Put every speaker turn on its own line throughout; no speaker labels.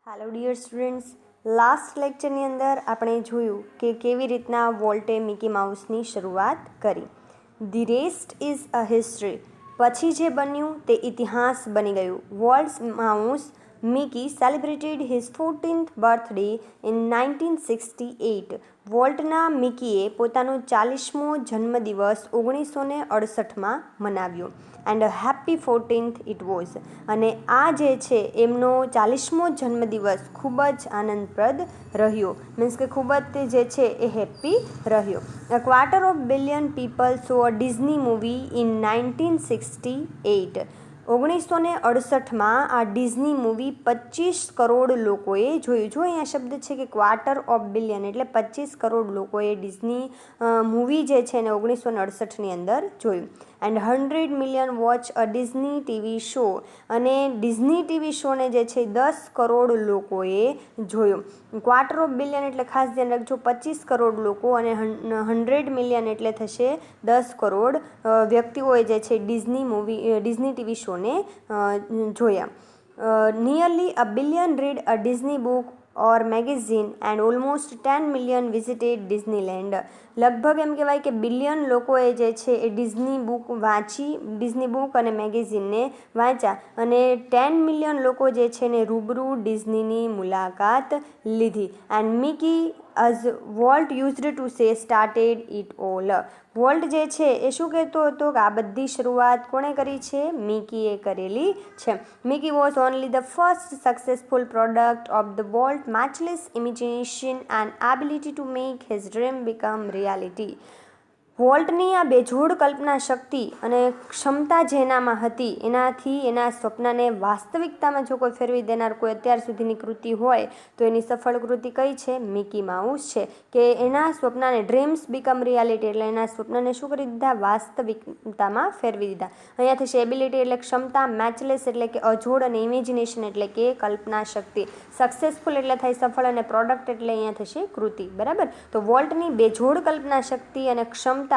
Hello dear students, last લેક્ચરની અંદર આપણે જોયું કે કેવી રીતના વોલ્ટે મિકી માઉસની શરૂઆત કરી. The rest is a history. પછી જે બન્યું તે ઇતિહાસ બની ગયું. Volt mouse Mickey celebrated his 14th birthday in 1968. વોલ્ટના મિકીએ પોતાનો 40મો જન્મદિવસ 1968માં મનાવ્યો. And happy 14th it was. અને આ જે છે એમનો 40મો જન્મદિવસ ખૂબ જ આનંદપ્રદ રહ્યો. મીન્સ કે ખૂબ જ તે જે છે એ હેપી રહ્યો. A quarter of billion people saw a Disney movie in 1968. 1968માં આ ડિઝની મૂવી 25 કરોડ લોકોએ જોયું. જો અહીંયા શબ્દ છે કે ક્વાર્ટર ઓફ બિલિયન, એટલે 25 કરોડ લોકોએ ડિઝની મૂવી જે છે એને 1968ની અંદર જોયું. And 100 million watch a Disney TV show. અને ડિઝની ટીવી શોને જે છે 10 કરોડ લોકોએ જોયો. ક્વાર્ટર ઓફ બિલિયન એટલે ખાસ ધ્યાન રાખજો, 25 કરોડ લોકો, અને 100 મિલિયન એટલે થશે 10 કરોડ વ્યક્તિઓએ જે છે ડિઝની ટીવી શોને જોયા. Nearly a billion read a Disney book or magazine and almost 10 million visited Disneyland. લગભગ એમ કહેવાય કે બિલિયન લોકોએ જે છે એ ડિઝની બુક અને મેગેઝીનને વાંચ્યા, અને 10 મિલિયન લોકો જે છે ને રૂબરૂ ડિઝનીની મુલાકાત લીધી. And Mickey as Walt used to say started it all. Volt જે છે એ શું કહેતો હતો કે આ બધી શરૂઆત કોણે કરી છે? મિકીએ કરેલી છે. Mickey was only the first successful product of the volt matchless imagination and ability to make his dream become reality. વોલ્ટની આ બેજોડ કલ્પના શક્તિ અને ક્ષમતા જેનામાં હતી એનાથી એના સ્વપ્નને વાસ્તવિકતામાં જો કોઈ ફેરવી દેનાર કોઈ અત્યાર સુધીની કૃતિ હોય તો એની સફળ કૃતિ કઈ છે? મિકી માઉસ છે. કે એના સ્વપ્નને ડ્રીમ્સ બીકમ રિયાલિટી, એટલે એના સ્વપ્નને શું કરી દીધા? વાસ્તવિકતામાં ફેરવી દીધા. અહીંયાથી છે એબિલિટી એટલે ક્ષમતા, મેચલેસ એટલે કે અજોડ, અને ઇમેજિનેશન એટલે કે કલ્પના શક્તિ. સક્સેસફુલ એટલે થાય સફળ, અને પ્રોડક્ટ એટલે અહીંયા થશે કૃતિ. બરાબર. તો વોલ્ટની બેજોડ કલ્પના શક્તિ અને ક્ષમતાથી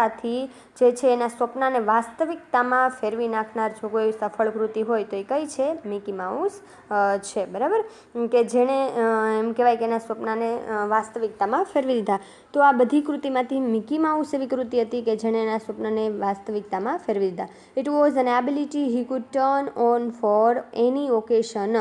જે છે એના સ્વપ્નને વાસ્તવિકતામાં ફેરવી નાખનાર જો કોઈ સફળ કૃતિ હોય તો એ કઈ છે? મિકી માઉસ છે. બરાબર. કે જેણે એમ કહેવાય કે એના સ્વપ્નને વાસ્તવિકતામાં ફેરવી દીધા. તો આ બધી કૃતિમાંથી મિકી માઉસ એવી કૃતિ હતી કે જેણે એના સ્વપ્નને વાસ્તવિકતામાં ફેરવી દીધા. It was an ability he could turn on for any occasion.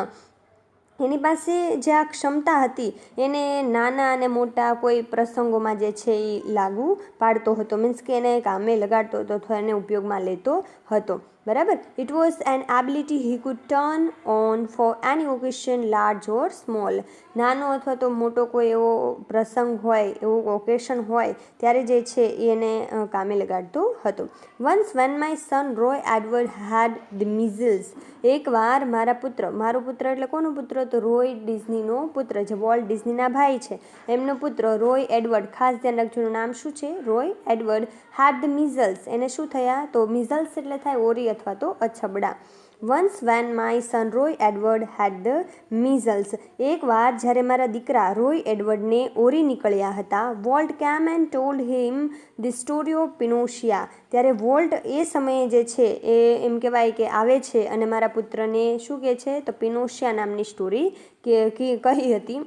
એની પાસે જે આ ક્ષમતા હતી એને નાના અને મોટા કોઈ પ્રસંગોમાં જે છે એ લાગુ પાડતો હતો. મીન્સ કે એને કામે લગાડતો હતો અથવા એને ઉપયોગમાં લેતો હતો. બરાબર. It was an ability he could turn on for any occasion large or small. નાનો અથવા તો મોટો કોઈ એવો પ્રસંગ હોય, એવું ઓકેશન હોય ત્યારે જે છે એને કામે લગાડતો હતો. Once when my son Roy Edward had the measles. એકવાર મારો પુત્ર એટલે કોનો પુત્ર? તો રોય ડિઝનીનો પુત્ર, જે વોલ્ટ ડિઝનીના ભાઈ છે એમનો પુત્ર રોય એડવર્ડ. ખાસ ધ્યાન રાખજો, એનું નામ શું છે? Roy Edward. Had the measles. એને શું થયા? તો મિઝલ્સ એટલે થાય ઓરી અથવા તો અછબડા. Once when my son Roy Edward had the measles. એકવાર જ્યારે મારા દીકરા રોય એડવર્ડને ઓરી નીકળ્યા હતા. Walt came and told him the story of Pinocchio. ત્યારે વોલ્ટ એ સમયે જે છે એ એમ કહેવાય કે આવે છે અને મારા પુત્રને શું કહે છે? તો પિનોશિયા નામની સ્ટોરી કહી હતી.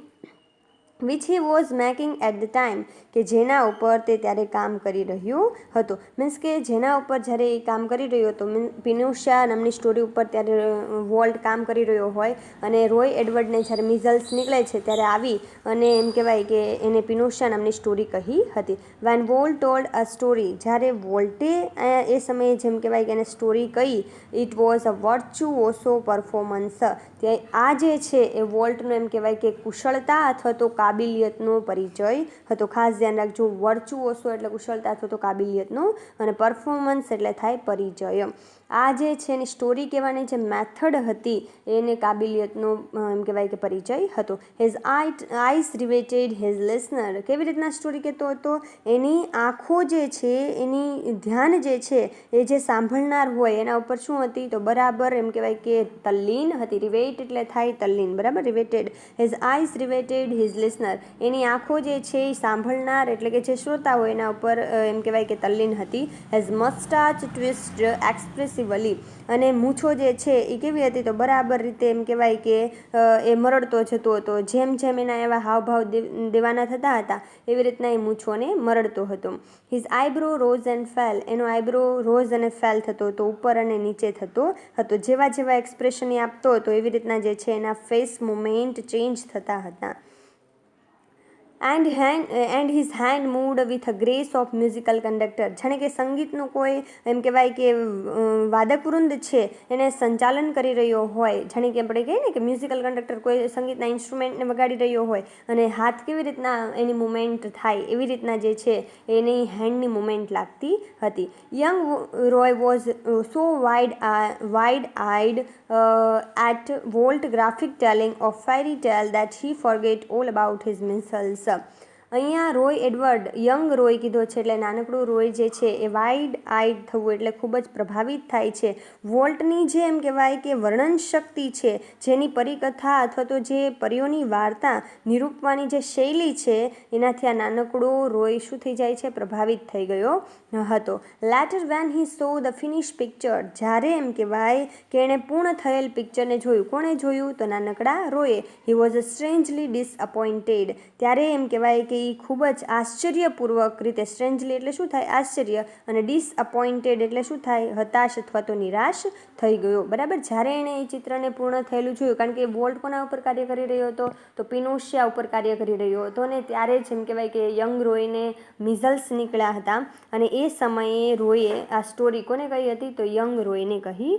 Which he was making at the time. કે જેના ઉપર તે ત્યારે કામ કરી રહ્યો હતો. મીન્સ કે જેના ઉપર જ્યારે એ કામ કરી રહ્યો હતો, પિનોશિયા નામની સ્ટોરી ઉપર ત્યારે વોલ્ટ કામ કરી રહ્યો હોય અને રોય એડવર્ડને જ્યારે મિઝલ્સ નીકળે છે ત્યારે આવી અને એમ કહેવાય કે એને પિનોશિયા નામની સ્ટોરી કહી હતી. When Walt told a story. જ્યારે વોલ્ટે એ સમયે જેમ કહેવાય કે એને સ્ટોરી કહી, ઇટ વોઝ અ વર્ચ્યુઓસો પરફોર્મન્સ. આ જે છે એ વોલ્ટનો એમ કહેવાય કે કુશળતા અથવા તો કાબિલિયતનો પરિચય હતો. ખાસ ધ્યાન રાખજો, વર્ચ્યુઓસો એટલે કુશળતા અથવા તો કાબિલિયતનો, અને પરફોર્મન્સ એટલે થાય પરિચય. આ જે છે એની સ્ટોરી કહેવાની જે મેથડ હતી એને કાબિલિયતનો એમ કહેવાય કે પરિચય હતો. His eyes riveted his listener. કેવી રીતના સ્ટોરી કહેતો હતો? એની આંખો જે છે એની ધ્યાન જે છે એ જે સાંભળનાર હોય એના ઉપર શું હતી? તો બરાબર એમ કહેવાય કે તલ્લીન હતી. રિવેટ એટલે થાય તલ્લીન. બરાબર. Riveted. His eyes riveted his listener. એની આંખો જે છે એ સાંભળનાર એટલે કે જે શ્રોતા હોય એના ઉપર એમ કહેવાય કે તલ્લીન હતી. હિઝ મસ્ટાચ ટ્વિસ્ટ એક્સપ્રેસ ઇમ્પલ્સિવલી, અને મૂછો જે છે એ કેવી હતી તો બરાબર રીતે એમ કહેવાય કે એ મરડતો જતો હતો. જેમ જેમ એના એવા હાવભાવ દેવાના થતા હતા એવી રીતના એ મૂછોને મરડતો હતો. His eyebrow rose and fail, એનો આઈબ્રો રોઝ અને ફેલ થતો હતો, ઉપર અને નીચે થતો હતો. જેવા જેવા એક્સપ્રેશન એ આપતો હતો એવી રીતના જે છે એના ફેસ મુમેન્ટ ચેન્જ થતા હતા. And his hand moved with a grace of musical conductor, જાણે કે સંગીતનું કોઈ એમ કહેવાય કે વાદકવૃંદ છે એને સંચાલન કરી રહ્યો હોય, જાણે કે આપણે કહીએ ને કે મ્યુઝિકલ કંડક્ટર કોઈ સંગીતના ઇન્સ્ટ્રુમેન્ટને વગાડી રહ્યો હોય અને હાથ કેવી રીતના એની મુમેન્ટ થાય એવી રીતના જે છે એની હેન્ડની મુમેન્ટ લાગતી હતી. Young Roy was so wide eyed at Walt graphic telling of fairy tale that he forget all about his missiles. અહીંયા રોય એડવર્ડ, યંગ રોય કીધો છે એટલે નાનકડું રોય જે છે એ વાઇડ આઈડ થવું એટલે ખૂબ જ પ્રભાવિત થાય છે. વોલ્ટની જે એમ કહેવાય કે વર્ણન શક્તિ છે, જેની પરિકથા અથવા તો જે પરીઓની વાર્તા નિરૂપવાની જે શૈલી છે એનાથી આ નાનકડો રોય શું થઈ જાય છે, પ્રભાવિત થઈ ગયો હતો. Letter when he so the finish picture, જ્યારે એમ કહેવાય કે એણે પૂર્ણ થયેલ પિક્ચરને જોયું. કોણે જોયું તો નાનકડા રોયે. હી વોઝ સ્ટ્રેન્જલી ડિસઅપોઇન્ટેડ, ત્યારે એમ કહેવાય કે એ ખૂબ જ આશ્ચર્યપૂર્વક રીતે, સ્ટ્રેન્જલી એટલે શું થાય આશ્ચર્ય, અને ડિસઅપોઇન્ટેડ એટલે શું થાય હતાશ અથવા તો નિરાશ થઈ ગયો. બરાબર, જ્યારે એણે એ ચિત્રને પૂર્ણ થયેલું જોયું, કારણ કે વોલ્ટ કોના ઉપર કાર્ય કરી રહ્યો હતો તો પિનોશિયા ઉપર કાર્ય કરી રહ્યો હતો ને ત્યારે જ એમ કહેવાય કે યંગ રોયને મિઝલ્સ નીકળ્યા હતા અને એ સમયે રોયે આ સ્ટોરી કોને કહી હતી તો યંગ રોયને કહી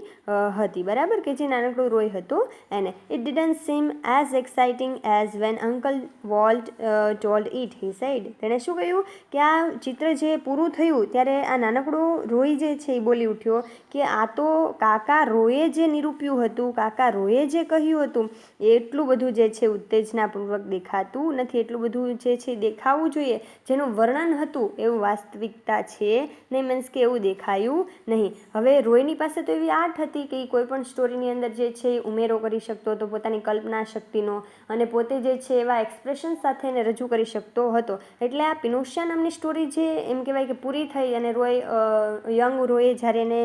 હતી. બરાબર, કે જે નાનકડો રોય હતો એને. It didn't seem as exciting as when Uncle Walt told it, he said. તેણે શું કહ્યું કે આ ચિત્ર જે પૂરું થયું ત્યારે આ નાનકડો રોય જે છે એ બોલી ઉઠ્યો કે આ તો કાકા રોયે જે નિરૂપ્યું હતું, કાકા રોયે જે કહ્યું હતું એટલું બધું જે છે ઉત્તેજનાપૂર્વક દેખાતું નથી. એટલું બધું જે છે દેખાવું જોઈએ, જેનું વર્ણન હતું એવું વાસ્તવિકતા છે નહીં, મીન્સ કે એવું દેખાયું નહીં. હવે રોયની પાસે તો એવી આર્ટ હતી કે એ કોઈ પણ સ્ટોરીની અંદર જે છે એ ઉમેરો કરી શકતો હતો પોતાની કલ્પના શક્તિનો, અને પોતે જે છે એવા એક્સપ્રેશન સાથે એને રજૂ કરી શકતો હતો. એટલે આ પિનોશિયા નામની સ્ટોરી જે એમ કહેવાય કે પૂરી થઈ અને યંગ રોયે જ્યારે એને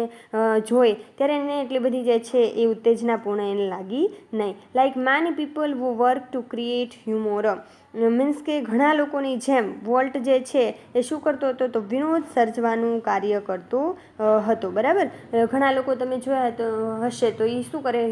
જોઈ ત્યારે એને એટલી બધી જે છે એ ઉત્તેજનાપૂર્ણ એને લાગી નહીં. Like many people who work to create humour, means કે ઘણા લોકોની જેમ વોલ્ટ જે છે એ શું કરતો હતો તો વિનોદ સર્જવાનું કાર્ય કરતો હતો. બરાબર, ઘણા લોકો તમે જોયા તો હશે તો એ શું કરે,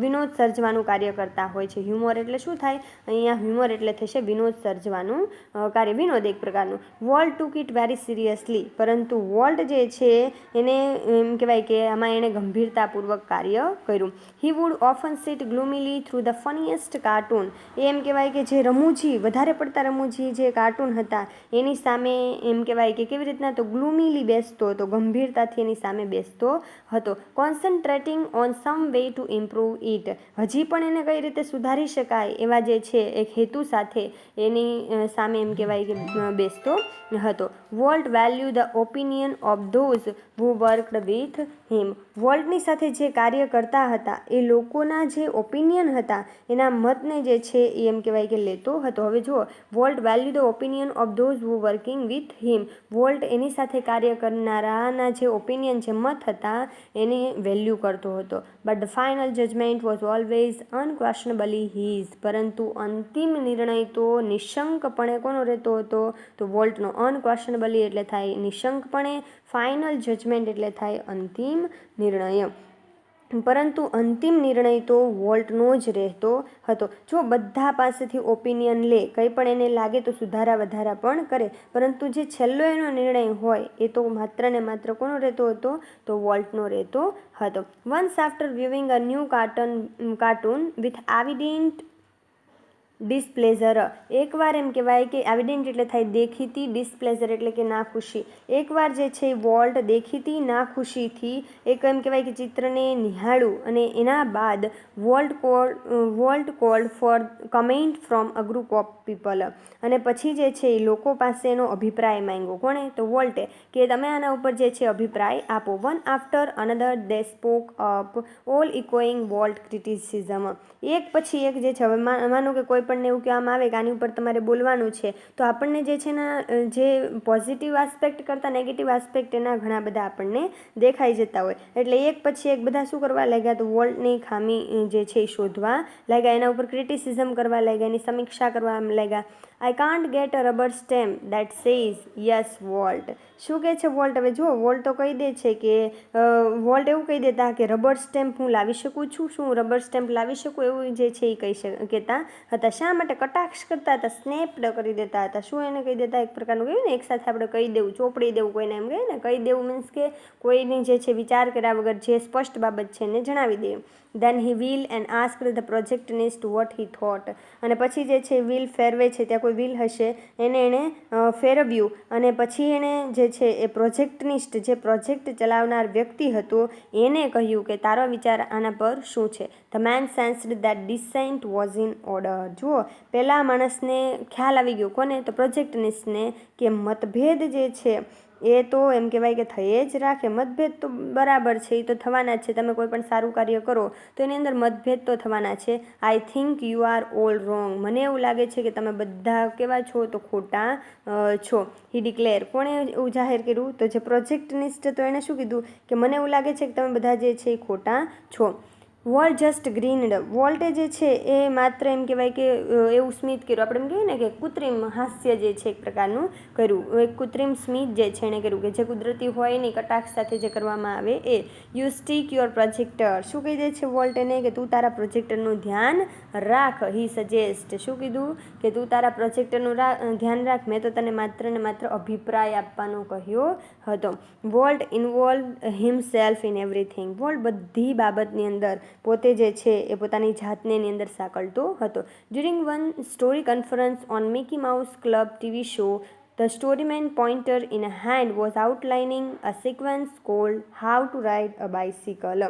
વિનોદ સર્જવાનું કાર્ય કરતા હોય છે. હ્યુમર એટલે શું થાય, અહીંયા હ્યુમર એટલે થશે વિનોદ સર્જવાનું કાર્ય, વિનોદ એક પ્રકારનું. Volt took it very seriously, પરંતુ વોલ્ટ જે છે એને એમ કહેવાય કે આમાં એણે ગંભીરતાપૂર્વક કાર્ય કર્યું. He would often sit gloomily through the funniest cartoon, એ એમ કહેવાય કે જે રમૂજી, વધારે પડતા રમૂજી જે કાર્ટૂન હતા એની સામે એમ કહેવાય કે કેવી રીતના તો ગ્લુમીલી બેસતો હતો, ગંભીરતાથી એની સામે બેસતો હતો. Concentrating on some way to improve it, હજી પણ એને કઈ રીતે સુધારી શકાય એવા જે છે એક હેતુ સાથે એની સામે એમ કહેવાય કે બેસતો હતો. Volt value the opinion of those who worked with him, વોલ્ટની સાથે જે કાર્ય કરતા હતા એ લોકોના જે ઓપિનિયન હતા એના મતને જે છે એ એમ કહેવાય કે લેતો હતો. હવે જુઓ, Walt value the opinion of those who working with him, Walt એની સાથે કાર્ય કરનારાના જે ઓપિનિયન જે મત હતા એની વેલ્યુ કરતો હતો. But the final judgment was always unquestionably his, પરંતુ અંતિમ નિર્ણય તો નિશંકપણે કોનો રહેતો હતો તો વોલ્ટનો. અનક્વેશ્ચનેબલી એટલે થાય નિશંકપણે, ફાઇનલ જજમેન્ટ એટલે થાય અંતિમ નિર્ણય, પરંતુ અંતિમ નિર્ણય તો વોલ્ટનો જ રહેતો હતો. જો બધા પાસેથી ઓપિનિયન લે, કંઈ પણ એને લાગે તો સુધારા વધારા પણ કરે, પરંતુ જે છેલ્લો એનો નિર્ણય હોય એ તો માત્ર ને માત્ર કોનો રહેતો હતો તો વોલ્ટનો રહેતો હતો. Once after viewing a new cartoon with evident displeasure, એકવાર એમ કહેવાય કે એવિડન્ટ એટલે થાય દેખીતી, ડિસપ્લેઝર એટલે કે નાખુશી. એકવાર જે છે વોલ્ટ દેખીતી નાખુશીથી એક એમ કહેવાય કે ચિત્રને નિહાળ્યું અને એના બાદ Walt called for comment from a group of people, અને પછી જે છે એ લોકો પાસે એનો અભિપ્રાય માંગ્યો. કોણે તો વોલ્ટે, કે તમે આના ઉપર જે છે અભિપ્રાય આપો. One after another they spoke up all echoing Walt criticism, એક પછી એક જે છે, હવે માનો કે કોઈ આપણને એવું કહેવામાં આવે કે આની ઉપર તમારે બોલવાનું છે, તો આપણને જે છે એના જે પોઝિટિવ આસ્પેક્ટ કરતાં નેગેટિવ આસ્પેક્ટ એના ઘણા બધા આપણને દેખાઈ જતા હોય. એટલે એક પછી એક બધા શું કરવા લાગ્યા, તો વોલ્ટની ખામી જે છે એ શોધવા લાગ્યા, એના ઉપર ક્રિટિસિઝમ કરવા લાગ્યા, એની સમીક્ષા કરવા લાગ્યા. I can't get a rubber stamp that says yes volt. શું કહે છે વોલ્ટ? હવે જુઓ, વોલ્ટ તો કહી દે છે કે વોલ્ટ એવું કહી દેતા કે રબર સ્ટેમ્પ હું લાવી શકું છું, શું હું રબર સ્ટેમ્પ લાવી શકું, એવું જે છે એ કહેતા હતા. શા માટે? કટાક્ષ કરતા હતા, સ્નેપ્ડ કરી દેતા હતા. શું એને કહી દેતા? એક પ્રકારનું કહ્યું ને, એકસાથે આપણે કહી દેવું, ચોપડી દેવું, કોઈને એમ કહે ને, કહી દેવું મીન્સ કે કોઈની જે છે વિચાર કર્યા વગર જે સ્પષ્ટ બાબત છે એને જણાવી દે. Then he will and asked the protagonist what he thought. અને પછી જે છે વિલ ફેરવે છે, ત્યાં કોઈ વિલ હશે, એણે ફેરવ્યું, અને પછી એણે જે છે એ પ્રોજેક્ટનિસ્ટ, જે પ્રોજેક્ટ ચલાવનાર વ્યક્તિ હતો, એને કહ્યું કે તારો વિચાર આના પર શું છે. The man sensed that dissent was in order. જુઓ, પહેલા માણસને ખ્યાલ આવી ગયો, કોને? તો પ્રોજેક્ટનિસ્ટને, કે મતભેદ જે છે એ તો એમ કહેવાય કે થઈ જ રાખે. મતભેદ તો બરાબર છે, એ તો થવાના જ છે. તમે કોઈ પણ સારું કાર્ય કરો તો એની અંદર મતભેદ તો થવાના છે. I think you are all wrong. મને એવું લાગે છે કે તમે બધા કેવા છો? તો ખોટા છો. હી ડિક્લેર. કોણે એવું જાહેર કર્યું? તો જે પ્રોજેક્ટનિસ્ટ, તો એણે શું કીધું? કે મને એવું લાગે છે કે તમે બધા જે છે એ ખોટા છો. Volt just ગ્રીન્ડ. વોલ્ટે જે છે એ માત્ર એમ કહેવાય કે એવું સ્મિત કર્યું, આપણે એમ કહીએ ને કે કૃત્રિમ હાસ્ય જે છે એક પ્રકારનું કર્યું, એક કૃત્રિમ સ્મિત જે છે એણે કર્યું, કે જે કુદરતી હોય નહીં, કટાક્ષ સાથે જે કરવામાં આવે એ. You stick your projector. શું કહી દે છે વોલ્ટ એને? કે તું તારા પ્રોજેક્ટરનું ધ્યાન રાખ. હી સજેસ્ટ. શું કીધું? કે તું તારા પ્રોજેક્ટરનું ધ્યાન રાખ, મેં તો તને માત્ર ને માત્ર અભિપ્રાય આપવાનો કહ્યો હતો. Volt involve himself in everything. Volt બધી બાબતની અંદર પોતે જે છે એ પોતાની જાતને એની અંદર સાંકળતો હતો. During one story conference on Mickey mouse club TV show, the storyman pointer in a hand was outlining a sequence called How to Ride a Bicycle.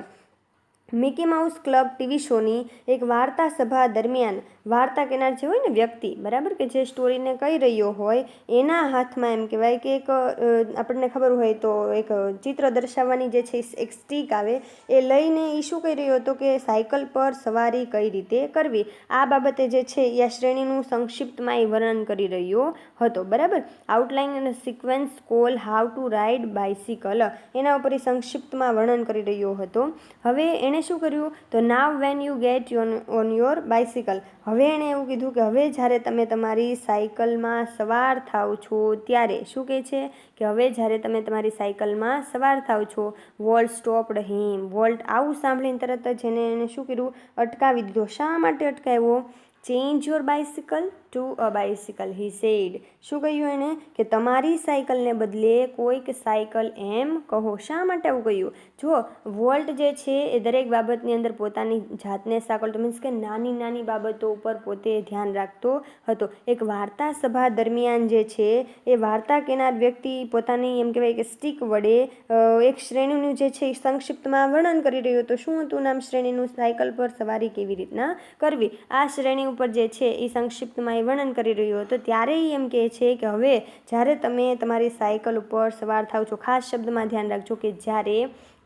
Mickey mouse club TV શોની એક વાર્તા સભા દરમિયાન વાર્તા કહેનાર જે હોય ને વ્યક્તિ, બરાબર, કે જે સ્ટોરીને કહી રહ્યો હોય, એના હાથમાં એમ કહેવાય કે એક આપણને ખબર હોય તો એક ચિત્ર દર્શાવવાની જે છે એક સ્ટીક આવે, એ લઈને એ શું કહી રહ્યો હતો કે સાયકલ પર સવારી કઈ રીતે કરવી. આ બાબતે જે છે એ આ શ્રેણીનું સંક્ષિપ્તમાં એ વર્ણન કરી રહ્યો હતો. બરાબર. આઉટલાઇન અને sequence call how to ride bicycle, એના ઉપર એ સંક્ષિપ્તમાં વર્ણન કરી રહ્યો હતો. હવે એણે શું કર્યું? તો now when you get on your bicycle. હવે એણે એવું કીધું કે હવે જ્યારે તમે તમારી સાયકલમાં સવાર થાવ છો ત્યારે, શું કહે છે? કે હવે જ્યારે તમે તમારી સાયકલમાં સવાર થાવ છો. વોલ્ટ સ્ટોપ્ડ હિમ. વોલ્ટ આવું સાંભળીને તરત જ એને શું કર્યું? અટકાવી દીધો. શા માટે અટકાવ્યો? Change your bicycle to a bicycle, he said. શું કહ્યું એણે? કે તમારી સાયકલને બદલે કોઈક સાયકલ એમ કહો. શા માટે આવું કહ્યું? જુઓ, વોલ્ટ જે છે એ દરેક બાબતની અંદર પોતાની જાતને સાંકળતો, મીન્સ કે નાની નાની બાબતો ઉપર પોતે ધ્યાન રાખતો હતો. એક વાર્તા સભા દરમિયાન જે છે એ વાર્તા કહેનાર વ્યક્તિ પોતાની એમ કહેવાય કે સ્ટીક વડે એક શ્રેણીનું જે છે એ સંક્ષિપ્તમાં વર્ણન કરી રહ્યો હતો. શું હતું નામ શ્રેણીનું? સાયકલ પર સવારી કેવી રીતના કરવી. આ શ્રેણી ઉપર જે છે એ સંક્ષિપ્તમાં એ વર્ણન કરી રહ્યો હતો. ત્યારે એ એમ કહે છે કે હવે જ્યારે તમે તમારી સાયકલ ઉપર સવાર થાવ છો, ખાસ શબ્દમાં ધ્યાન રાખજો કે જ્યારે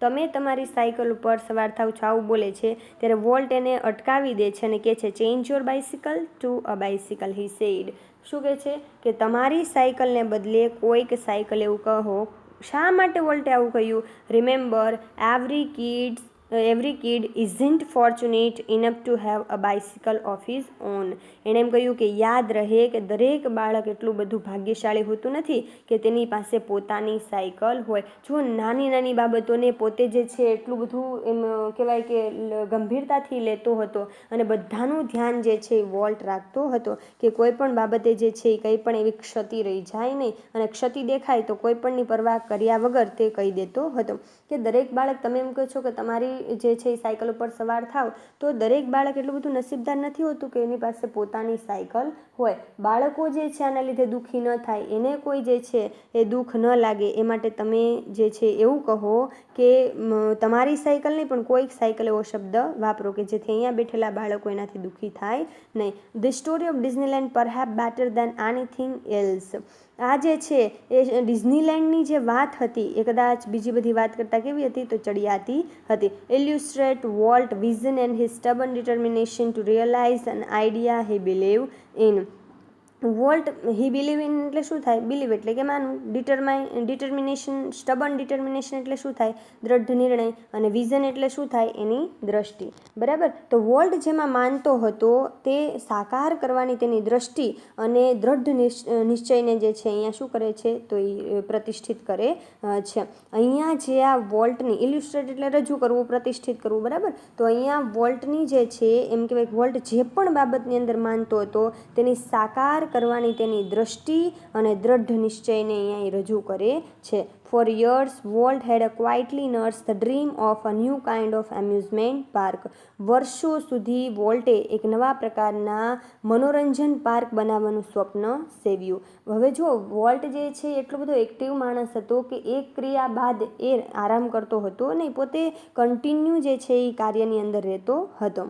તમે તમારી સાયકલ ઉપર સવાર થાવ છો, આવું બોલે છે, ત્યારે વોલ્ટ એને અટકાવી દે છે અને કહે છે change your bicycle to a bicycle, he said. શું કહે છે? કે તમારી સાયકલને બદલે કોઈક સાયકલ એવું કહો. શા માટે વોલ્ટે આવું કહ્યું? Remember, every kid isn't fortunate enough to have a bicycle of his own. એણે એમ કહ્યું કે યાદ રહે કે દરેક બાળક એટલું બધું ભાગ્યશાળી હોતું નથી કે તેની પાસે પોતાની સાયકલ હોય. જો નાની નાની બાબતોને પોતે જે છે એટલું બધું એમ કહેવાય કે ગંભીરતાથી લેતો હતો અને બધાનું ધ્યાન જે છે એ વોલ્ટ રાખતો હતો કે કોઈ પણ બાબતે જે છે એ કંઈ પણ એવી ક્ષતિ રહી જાય નહીં, અને ક્ષતિ દેખાય તો કોઈ પણની પરવા કર્યા વગર તે કહી દેતો હતો કે દરેક બાળક, તમે એમ કહો છો કે તમારી જે છે એ સાયકલ ઉપર સવાર થાવ, તો દરેક બાળક એટલું બધું નસીબદાર નથી હોતું કે એની પાસે પોતાની સાયકલ હોય. બાળકો જે છે આના લીધે દુઃખી ન થાય, એને કોઈ જે છે એ દુઃખ ન લાગે, એ માટે તમે જે છે એવું કહો કે તમારી સાયકલ નહીં પણ કોઈક સાયકલ, એવો શબ્દ વાપરો કે જેથી અહીંયા બેઠેલા બાળકો એનાથી દુઃખી થાય નહીં. The story of Disneyland perhaps better than anything else. આ જે છે એ ડિઝનીલેન્ડની જે વાત હતી એ કદાચ બીજી બધી વાત કરતાં કેવી હતી? તો ચડિયાતી હતી. illustrate Walt vision and his stubborn determination to realize an idea he believed in. Volt he believe in એટલે શું થાય? બિલીવ એટલે કે માનવું, ડિટર્મિનેશન, સ્ટબન ડિટર્મિનેશન એટલે શું થાય? દ્રઢ નિર્ણય, અને વિઝન એટલે શું થાય? એની દ્રષ્ટિ. બરાબર. તો વોલ્ટ જેમાં માનતો હતો તે સાકાર કરવાની તેની દ્રષ્ટિ અને દ્રઢ નિશ્ચયને જે છે અહીંયા શું કરે છે? તો એ પ્રતિષ્ઠિત કરે છે. અહીંયા જે આ વોલ્ટની ઇલ્યુસ્ટ્રેટ એટલે રજૂ કરવું, પ્રતિષ્ઠિત કરવું. બરાબર. તો અહીંયા વોલ્ટની જે છે એમ કહેવાય વોલ્ટ જે પણ બાબતની અંદર માનતો હતો તેની સાકાર કરવાની તેની દ્રષ્ટિ અને દ્રઢ નિશ્ચયને અહીંયા રજૂ કરે છે. For years, Walt had quietly nursed the dream of a new kind of amusement park. વર્ષો સુધી વોલ્ટે એક નવા પ્રકારના મનોરંજન પાર્ક બનાવવાનું સ્વપ્ન સેવ્યું. હવે જો વોલ્ટ જે છે એટલો બધો એક્ટિવ માણસ હતો કે એક ક્રિયા બાદ એ આરામ કરતો હતો નહીં, પોતે કન્ટિન્યુ જે છે એ કાર્યની અંદર રહેતો હતો.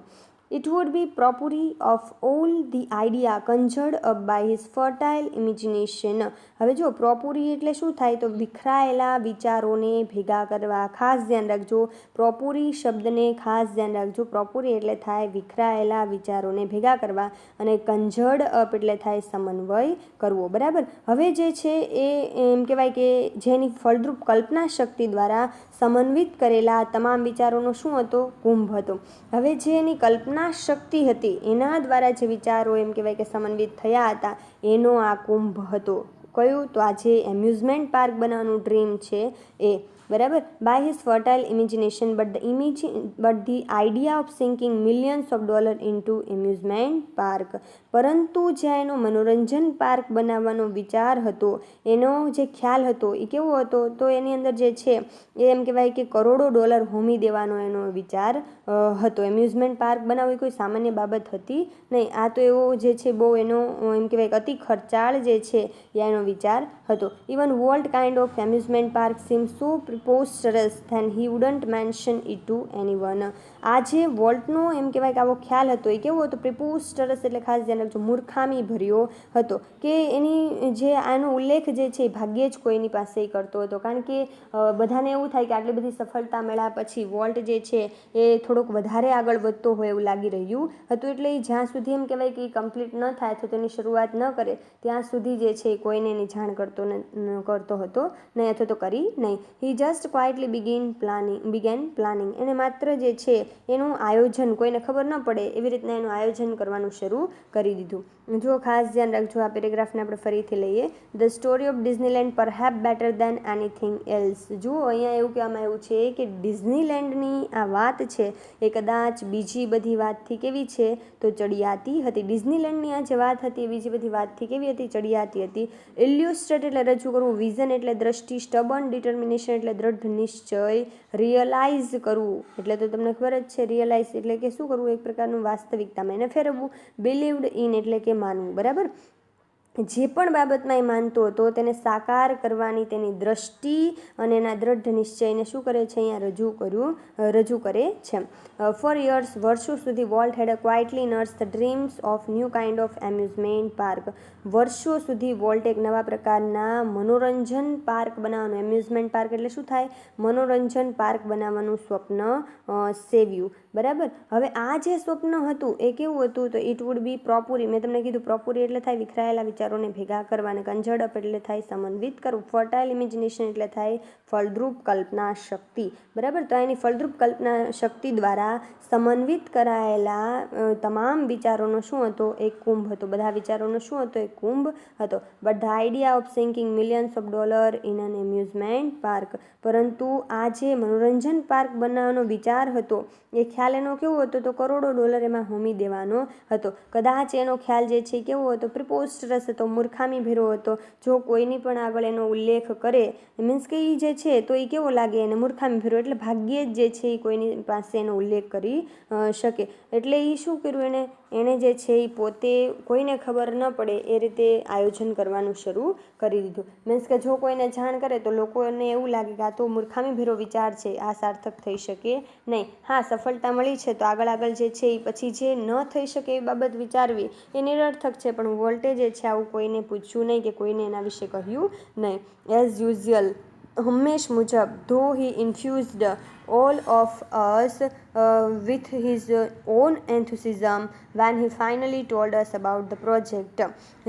It would be potpourri of all the idea conjured up by his fertile imagination. હવે જો પ્રોપુરી એટલે શું થાય? તો વિખરાયેલા વિચારોને ભેગા કરવા. ખાસ ધ્યાન રાખજો, પ્રોપુરી શબ્દને ખાસ ધ્યાન રાખજો. પ્રોપુરી એટલે થાય વિખરાયેલા વિચારોને ભેગા કરવા, અને કંજર્ડ અપ એટલે થાય સમન્વય કરવો. બરાબર. હવે જે છે એ એમ કહેવાય કે જેની ફળદ્રુપ કલ્પના શક્તિ દ્વારા સમન્વિત કરેલા તમામ વિચારોનો શું હતો? કુંભ હતો. હવે જે એની કલ્પના શક્તિ હતી એના દ્વારા જે વિચારો એમ કહેવાય કે સમન્વિત થયા હતા એનો આ કુંભ હતો. કયું? તો આ જે એમ્યુઝમેન્ટ પાર્ક બનાવવાનું ડ્રીમ છે એ. બરાબર. By his fertile imagination but the idea of sinking millions of dollar into amusement park. પરંતુ જ્યાં એનો મનોરંજન પાર્ક બનાવવાનો વિચાર હતો, એનો જે ખ્યાલ હતો એ કેવો હતો? તો એની અંદર જે છે એ એમ કહેવાય કે કરોડો ડોલર હોમી દેવાનો એનો વિચાર હતો. એમ્યુઝમેન્ટ પાર્ક બનાવવી કોઈ સામાન્ય બાબત હતી નહીં. આ તો એવો જે છે બહુ એનો એમ કહેવાય કે અતિ ખર્ચાળ જે છે એ એનો વિચાર હતો. Even Walt kind of amusement park seem so preposterous then he wouldn't mention it to anyone. આ જે વોલ્ટનો એમ કહેવાય કે આવો ખ્યાલ હતો એ કેવો હતો? preposterous એટલે ખાસ ધ્યાન રાખજો, મૂર્ખામી ભર્યો હતો. કે એની જે આનો ઉલ્લેખ જે છે એ ભાગ્યે જ કોઈની પાસે કરતો હતો. કારણ કે બધાને એવું થાય કે આટલી બધી સફળતા મળ્યા પછી વોલ્ટ જે છે એ થોડોક વધારે આગળ વધતો હોય એવું લાગી રહ્યું હતું. એટલે એ જ્યાં સુધી એમ કહેવાય કે એ કમ્પ્લીટ ન થાય તો તેની શરૂઆત ન કરે ત્યાં સુધી જે છે એ કોઈને એની જાણ કરતો હતો નહીં, અથવા તો કરી નહીં. હી જસ્ટ ક્વાઇટલી બિગેન પ્લાનિંગ. એને માત્ર જે છે એનું આયોજન, કોઈને ખબર ન પડે એવી રીતના એનું આયોજન કરવાનું શરૂ કરી દીધું. જો ખાસ ધ્યાન રાખજો, આ પેરેગ્રાફને આપણે ફરીથી લઈએ. The story of Disneyland perhaps better than anything else. જુઓ અહીંયા એવું કહેવામાં આવ્યું છે કે ડિઝનીલેન્ડની આ વાત છે એ કદાચ બીજી બધી વાતથી કેવી છે? તો ચડિયાતી હતી. ડિઝનીલેન્ડની આ જે વાત હતી એ બીજી બધી વાતથી કેવી હતી? ચડિયાતી હતી. ઇલ્યુસ્ટ્રેટ એટલે રજૂ કરવું, વિઝન એટલે દ્રષ્ટિ, સ્ટબન ડિટર્મિનેશન એટલે દ્રઢ નિશ્ચય, રિયલાઇઝ કરવું એટલે તો તમને ખબર જ છે રિયલાઇઝ એટલે કે શું કરવું? એક પ્રકારનું વાસ્તવિકતામાં એને ફેરવવું. બિલીવડ ઇન એટલે કે માનવું. બરાબર. જે પણ બાબતમાં એ માનતો હતો તેને સાકાર કરવાની તેની દ્રષ્ટિ અને એના દ્રઢ નિશ્ચયને શું કરે છે? અહીંયા રજૂ કરે છે. ફોર યર્સ, વર્ષો સુધી Walt had quietly nurse the dreams of new kind of amusement park. વર્ષો સુધી વોલ્ટ એક નવા પ્રકારના મનોરંજન પાર્ક બનાવવાનું, એમ્યુઝમેન્ટ પાર્ક એટલે શું થાય? મનોરંજન પાર્ક બનાવવાનું સ્વપ્ન સેવ્યું. બરાબર. હવે આ જે સ્વપ્ન હતું એ કેવું હતું? તો ઇટ વુડ બી પ્રોપુરી. મેં તમને કીધું પ્રોપુરી એટલે થાય વિખરાયેલા વિચારોને ભેગા કરવા, અને કંજર્ડ અપ એટલે થાય સમન્વિત કરવું, ફર્ટાઇલ ઇમેજિનેશન એટલે થાય ફળદ્રુપ કલ્પના શક્તિ. બરાબર. તો એની ફળદ્રુપ કલ્પના શક્તિ દ્વારા સમન્વિત કરાયેલા તમામ વિચારોનો શું હતો? એક કુંભ હતો. બધા વિચારોનો શું હતો? એક કુંભ હતો. But the idea of sinking millions of dollar in an amusement park. પરંતુ આ જે મનોરંજન પાર્ક બનાવવાનો વિચાર હતો એ ખ્યાલ એનો કેવો હતો? તો કરોડો ડોલર એમાં હોમી દેવાનો હતો. કદાચ એનો ખ્યાલ જે છે કેવો હતો? પ્રિપોસ્ટરસ હતો, મૂર્ખામી ભેરો હતો. જો કોઈની પણ આગળ એનો ઉલ્લેખ કરે, મીન્સ કે એ જે છે તો એ કેવો લાગે? એને મૂર્ખામી ભેરો એટલે ભાગ્યે જ જે છે એ કોઈની પાસે એનો ઉલ્લેખ કરી શકે. એટલે એ શું કર્યું? એને જે છે એ પોતે કોઈને ખબર ન પડે એ રીતે આયોજન કરવાનું શરૂ કરી દીધું. મીન્સ કે જો કોઈને જાણ કરે તો લોકોને એવું લાગે કે આ તો મૂર્ખામી ભેરો વિચાર છે, આ સાર્થક થઈ શકે નહીં. હા, સફળતા મળી છે તો આગળ જે છે એ પછી જે ન થઈ શકે એ બાબત વિચારવી એ નિરર્થક છે. પણ વોલ્ટે જે છે આવું કોઈને પૂછ્યું નહીં કે કોઈને એના વિશે કહ્યું નહીં. એઝ યુઝ્યુઅલ હંમેશ મુજબ, ધો હી ઇન્ફ્યુઝડ all of us with his own enthusiasm when he finally told us about the project.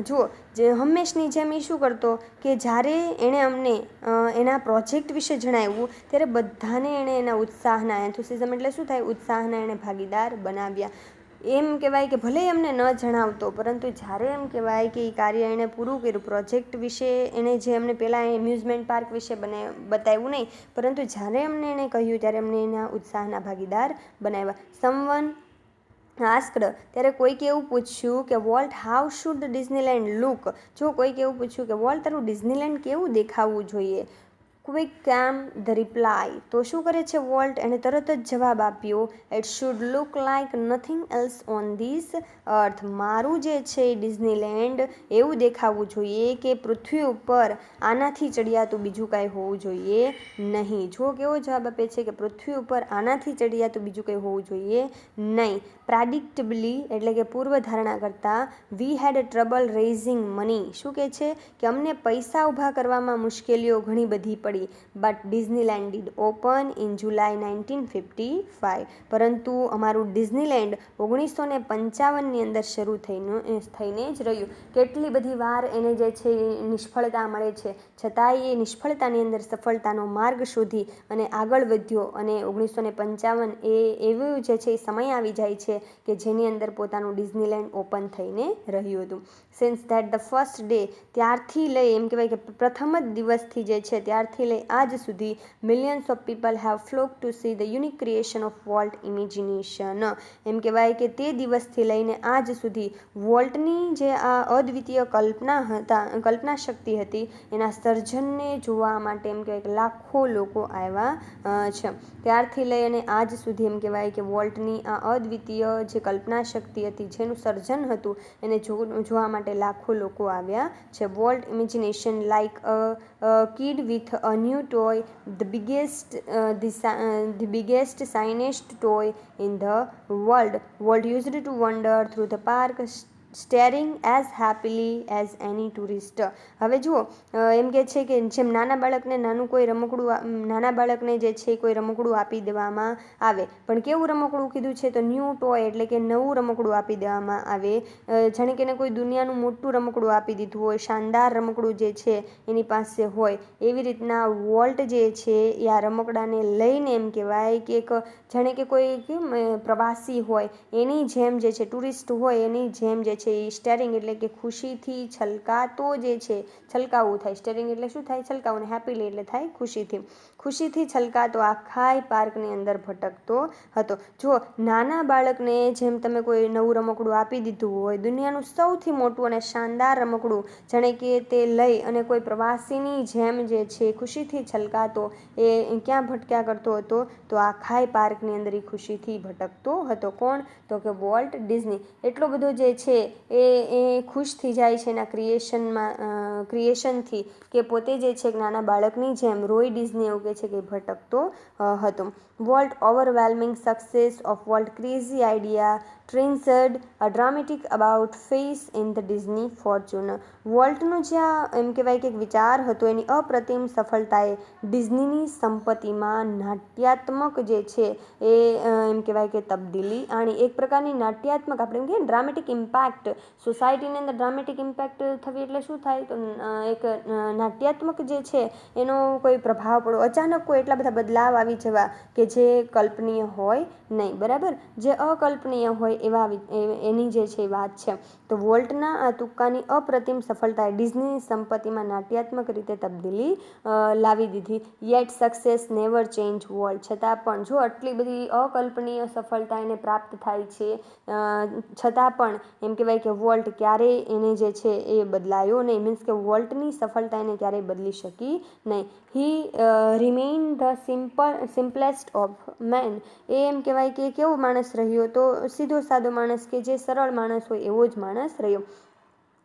જુઓ, જે હંમેશની જેમ એ શું કરતો કે જ્યારે એણે અમને એના પ્રોજેક્ટ વિશે જણાવ્યું ત્યારે બધાને એણે એના ઉત્સાહના, એન્થુસિઝમ એટલે શું થાય, ઉત્સાહના એણે ભાગીદાર બનાવ્યા. એમ કહેવાય કે ભલે એમને ન જણાવતો, પરંતુ જ્યારે એમ કહેવાય કે એ કાર્ય એણે પૂરું કર્યું, પ્રોજેક્ટ વિશે એણે જે અમને પહેલાં એમ્યુઝમેન્ટ પાર્ક વિશે બતાવ્યું નહીં, પરંતુ જ્યારે અમને એણે કહ્યું ત્યારે અમને એના ઉત્સાહના ભાગીદાર બનાવ્યા. સમવન આસ્કડ, ત્યારે કોઈકે એવું પૂછ્યું કે volt, how should Disneyland look. જો કોઈકે એવું પૂછ્યું કે વોલ્ટ, તારું ડિઝનીલેન્ડ કેવું દેખાવું જોઈએ. ક્વિક કેમ ધ રિપ્લાય, તો શું કરે છે વોલ્ટ, એણે તરત જ જવાબ આપ્યો, it should look like nothing else on this અર્થ. મારું જે છે ડિઝનીલેન્ડ એવું દેખાવું જોઈએ કે પૃથ્વી ઉપર આનાથી ચડિયાતું બીજું કાંઈ હોવું જોઈએ નહીં. જો કેવો જવાબ આપે છે કે પૃથ્વી ઉપર આનાથી ચડિયાતું બીજું કંઈ હોવું જોઈએ નહીં. પ્રેડિક્ટેબલી એટલે કે પૂર્વધારણા કરતાં, વી હેડ ટ્રબલ રેઇઝિંગ મની, શું કહે છે કે અમને પૈસા ઊભા કરવામાં મુશ્કેલીઓ ઘણી બધી પડી. But Disneyland did open in July 1955, પરંતુ અમારું ડિઝનીલેન્ડ 1955ની અંદર શરૂ થઈને જ રહ્યું. કેટલી બધી વાર એને જે છે નિષ્ફળતા મળે છે, છતાંય એ નિષ્ફળતાની અંદર સફળતાનો માર્ગ શોધી અને આગળ વધ્યો, અને 1955 એ એવું જે છે સમય આવી જાય છે કે જેની અંદર પોતાનું ડિઝનીલેન્ડ ઓપન થઈને રહ્યું હતું. Since that the first day, ત્યારથી લઈ એમ કહેવાય કે પ્રથમ જ દિવસથી જે છે ત્યારથી લઈ આજ સુધી, millions of people have flock to see the unique creation of Walt imagination. એમ કહેવાય કે તે દિવસથી લઈને આજ સુધી વોલ્ટની જે આ અદ્વિતીય કલ્પના શક્તિ હતી, એના સર્જનને જોવા માટે એમ કહેવાય કે લાખો લોકો આવ્યા છે. ત્યારથી લઈ અને આજ સુધી એમ કહેવાય કે વોલ્ટની આ અદ્વિતીય જે કલ્પના શક્તિ હતી, જેનું સર્જન હતું, એને જોવા માટે લાખો લોકો આવ્યા છે. Volt imagination like a kid with a new toy, the biggest shiniest toy in the world. Walt used to wander through the park, staring as happily as any tourist. હવે જુઓ, એમ કહે છે કે જેમ નાના બાળકને નાના બાળકને જે છે કોઈ રમકડું આપી દેવામાં આવે, પણ કેવું રમકડું કીધું છે તો ન્યૂ ટોય એટલે કે નવું રમકડું આપી દેવામાં આવે. જાણે કે એને કોઈ દુનિયાનું મોટું રમકડું આપી દીધું હોય, શાનદાર રમકડું જે છે એની પાસે હોય, એવી રીતના વોલ્ટ જે છે એ આ રમકડાને લઈને એમ કહેવાય કે એક જાણે કે કોઈ કેમ પ્રવાસી હોય એની જેમ જે છે, ટુરિસ્ટ હોય એની જેમ જે છે એ સ્ટેરિંગ એટલે કે ખુશીથી છલકાતો જે છે, છલકાવું થાય. સ્ટેરિંગ એટલે શું થાય, છલકાવું, ને હેપીલી એટલે થાય ખુશીથી છલકાતો આખાય પાર્કની અંદર ભટકતો હતો. જો નાના બાળકને જેમ તમે કોઈ નવું રમકડું આપી દીધું હોય, દુનિયાનું સૌથી મોટું અને શાનદાર રમકડું, જાણે કે તે લઈ અને કોઈ પ્રવાસીની જેમ જે છે ખુશીથી છલકાતો એ ક્યાં ભટક્યા કરતો હતો, તો આખાય પાર્કની અંદર એ ખુશીથી ભટકતો હતો. કોણ, તો કે વોલ્ટ ડિઝની. એટલો બધો જે છે એ ખુશ થઈ જાય છે એના ક્રિએશનથી કે પોતે જે છે નાના બાળકની જેમ રોય ડિઝની એવું કહે છે કે ભટકતો હતો. Walt overwhelming success of Walt crazy idea ટ્રેન્સડ a dramatic about face in the Disney fortune. વોલ્ટનો જ્યાં એમ કહેવાય કે વિચાર હતો, એની અપ્રતિમ સફળતાએ ડિઝનીની સંપત્તિમાં નાટ્યાત્મક જે છે એ એમ કહેવાય કે તબદીલી આણી. એક પ્રકારની નાટ્યાત્મક, આપણે એમ કહીએ ડ્રામેટિક ઇમ્પેક્ટ, સોસાયટીની અંદર ડ્રામેટિક ઇમ્પેક્ટ થવી એટલે શું થાય, તો એક નાટ્યાત્મક જે છે એનો કોઈ પ્રભાવ પડો, અચાનક કોઈ એટલા બધા બદલાવ આવી જવા કે જે કલ્પનીય હોય નહીં, બરાબર, જે અકલ્પનીય હોય એવા એની જે છે વાત છે. તો વોલ્ટના આ તુક્કાની અપ્રતિમ સફળતાએ ડિઝનીની સંપત્તિમાં નાટ્યાત્મક રીતે તબદીલી લાવી દીધી. Yet success never change volt. છતાં પણ જો આટલી બધી અકલ્પનીય સફળતા એને પ્રાપ્ત થાય છે, છતાં પણ એમ કહેવાય કે વોલ્ટ ક્યારેય એને જે છે એ બદલાયો નહીં. મીન્સ કે વોલ્ટની સફળતા એને ક્યારેય બદલી શકી નહીં. He remain the simplest of men. એ એમ કહેવાય કે કેવો માણસ રહ્યો, તો સીધો સાદો માણસ, કે જે સરળ માણસ હોય એવો જ માણસ રહ્યો.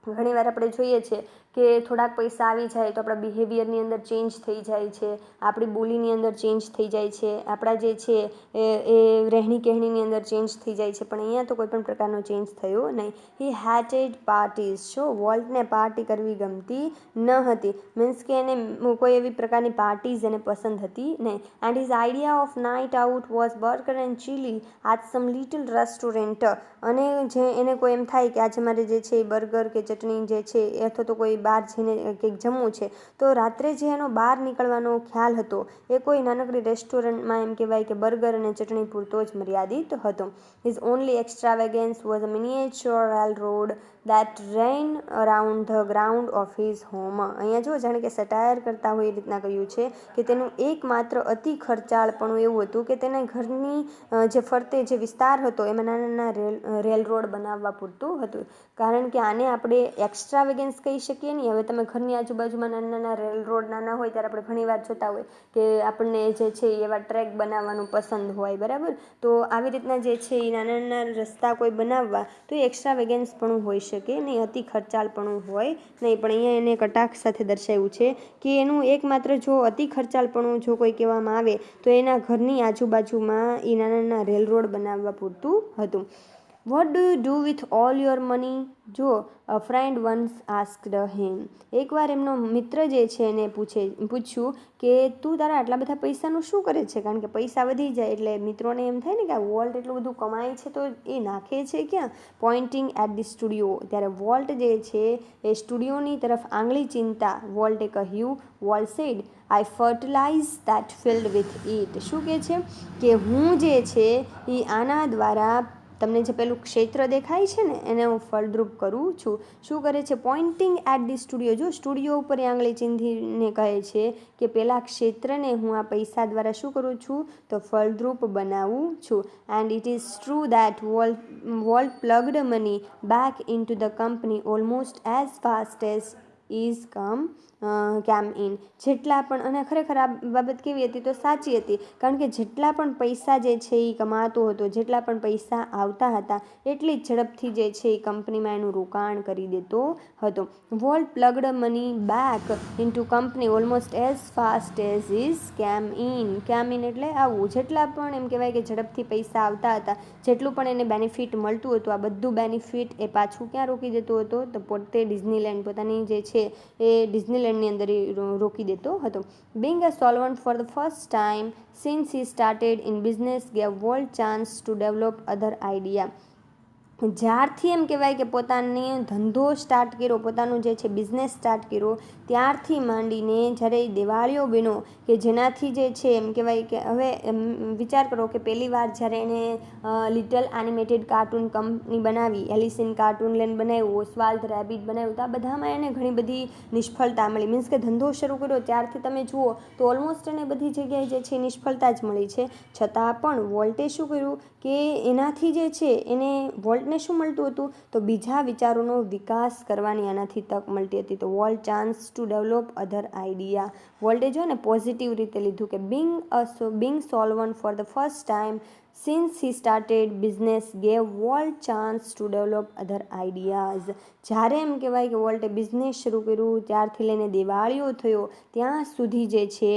ઘણીવાર આપણે જોઈએ છીએ કે થોડાક પૈસા આવી જાય તો આપણા બિહેવિયરની અંદર ચેન્જ થઈ જાય છે, આપણી બોલીની અંદર ચેન્જ થઈ જાય છે, આપણા જે છે એ રહેણી કહેણીની અંદર ચેન્જ થઈ જાય છે. પણ અહીંયા તો કોઈ પણ પ્રકારનો ચેન્જ થયો નહીં. હી હેટેડ પાર્ટીઝ. શો વોલ્ટને પાર્ટી કરવી ગમતી ન હતી, મીન્સ કે એને કોઈ એવી પ્રકારની પાર્ટીઝ એને પસંદ હતી નહીં. And his idea of night out was burger and chili at some little restaurant. અને જે એને કોઈ એમ થાય કે આજે મારે જે છે એ બર્ગર કે ચટણી જે છે અથવા તો કોઈ બહાર જઈને કંઈક જમવું છે, તો રાત્રે જે એનો બહાર નીકળવાનો ખ્યાલ હતો એ કોઈ નાનકડી રેસ્ટોરન્ટમાં એમ કહેવાય કે બર્ગર અને ચટણી પૂરતો જ મર્યાદિત હતો. His only extravagance was a miniature railroad that ran around the ground of his home. અહીંયા જો જાણે કે સટાયર કરતા હોય એ રીતના કહ્યું છે કે તેનું એકમાત્ર અતિ ખર્ચાળપણું એવું હતું કે તેના ઘરની જે ફરતે જે વિસ્તાર હતો એમાં નાના નાના રેલરોડ બનાવવા પૂરતું હતું. કારણ કે આને આપણે એક્સ્ટ્રાવેગન્સ કહી શકીએ નહીં. હવે તમે ઘરની આજુબાજુમાં નાના નાના રેલરોડ નાના હોય ત્યારે આપણે ઘણીવાર જોતા હોય કે આપણને જે છે એવા ટ્રેક બનાવવાનું પસંદ હોય, બરાબર. તો આવી રીતના જે છે એ નાના નાના રસ્તા કોઈ બનાવવા તો એ એક્સ્ટ્રાવેગન્સ પણ હોઈ શકે નહીં, અતિ ખર્ચાળપણું હોય નહીં. પણ અહીંયા એને કટાક્ષ સાથે દર્શાવ્યું છે કે એનું એકમાત્ર જો અતિ ખર્ચાળપણું જો કોઈ કહેવામાં આવે તો એના ઘરની આજુબાજુમાં એ નાના નાના રેલરોડ બનાવવા પૂરતું હતું. What do you do with all your money? જો અ ફ્રેન્ડ વન્સ આસ્ક્ડ હિમ. એકવાર એમનો મિત્ર જે છે એને પૂછ્યું કે તું તારા આટલા બધા પૈસાનું શું કરે છે? કારણ કે પૈસા વધી જાય એટલે મિત્રોને એમ થાય ને કે આ વોલ્ટ એટલું બધું કમાય છે તો એ નાખે છે ક્યાં? Pointing at the studio. ત્યારે વોલ્ટ જે છે એ સ્ટુડિયોની તરફ આંગળી ચીંધતા વોલ્ટે કહ્યું, Walt said, I fertilize that field with it. શું કહે છે કે હું જે છે એ આના દ્વારા તમને જે પેલું ક્ષેત્ર દેખાય છે ને એને હું ફળદ્રુપ કરું છું. શું કરે છે? Pointing at the studio. જો સ્ટુડિયો ઉપર આંગળી ચીંધીને કહે છે કે પેલા ક્ષેત્રને હું આ પૈસા દ્વારા શું કરું છું? તો ફળદ્રુપ બનાવું છું. And it is true that Walt plugged money back into the company almost as fast as is came in. જેટલા પણ, અને ખરેખર આ બાબત કેવી હતી તો સાચી હતી, કારણ કે જેટલા પણ પૈસા જે છે એ કમાતો હતો, જેટલા પણ પૈસા આવતા હતા એટલી જ ઝડપથી જે છે એ કંપનીમાં એનું રોકાણ કરી દેતો હતો. Walt plugged money back into company almost as fast as is came in. Came in એટલે આવું, જેટલા પણ એમ કહેવાય કે ઝડપથી પૈસા આવતા હતા, જેટલું પણ એને બેનિફિટ મળતું હતું, આ બધું બેનિફિટ એ પાછું ક્યાં રોકી દેતો હતો? તો પોતે ડિઝનીલેન્ડ, પોતાની જે છે એ ડિઝનીલેન્ડની અંદર રોકી દેતો હતો. Being a solvent for the first time since he started in business gave Walt chance to develop other idea. જ્યારથી એમ કહેવાય કે પોતાની ધંધો સ્ટાર્ટ કર્યો, પોતાનું જે છે બિઝનેસ સ્ટાર્ટ કર્યો, ત્યારથી માંડીને જ્યારે દિવાળીઓ બન્યો કે જેનાથી જે છે એમ કહેવાય કે હવે વિચાર કરો કે પહેલી વાર જ્યારે એણે લિટલ એનિમેટેડ કાર્ટૂન કંપની બનાવી, એલિસ ઇન કાર્ટૂનલેન્ડ બનાવ્યું, ઓસ્વાલ્ડ રેબિટ બનાવ્યું, તો આ બધામાં એને ઘણી બધી નિષ્ફળતા મળી. મીન્સ કે ધંધો શરૂ કર્યો ત્યારથી તમે જુઓ તો ઓલમોસ્ટ એને બધી જગ્યાએ જે છે નિષ્ફળતા જ મળી છે. છતાં પણ વોલ્ટે શું કર્યું કે એનાથી જે છે એને વોલ્ટને શું મળતું હતું? તો બીજા વિચારોનો વિકાસ કરવાની આનાથી તક મળતી હતી. તો Walt chance to develop other idea. વોલ્ટે જો ને પોઝિટિવ રીતે લીધું કે being solvent for the first time since he started business gave Walt chance to develop other ideas. જ્યારે એમ કહેવાય કે વોલ્ટે બિઝનેસ શરૂ કર્યું ત્યારથી લઈને દિવાળીઓ થયો ત્યાં સુધી જે છે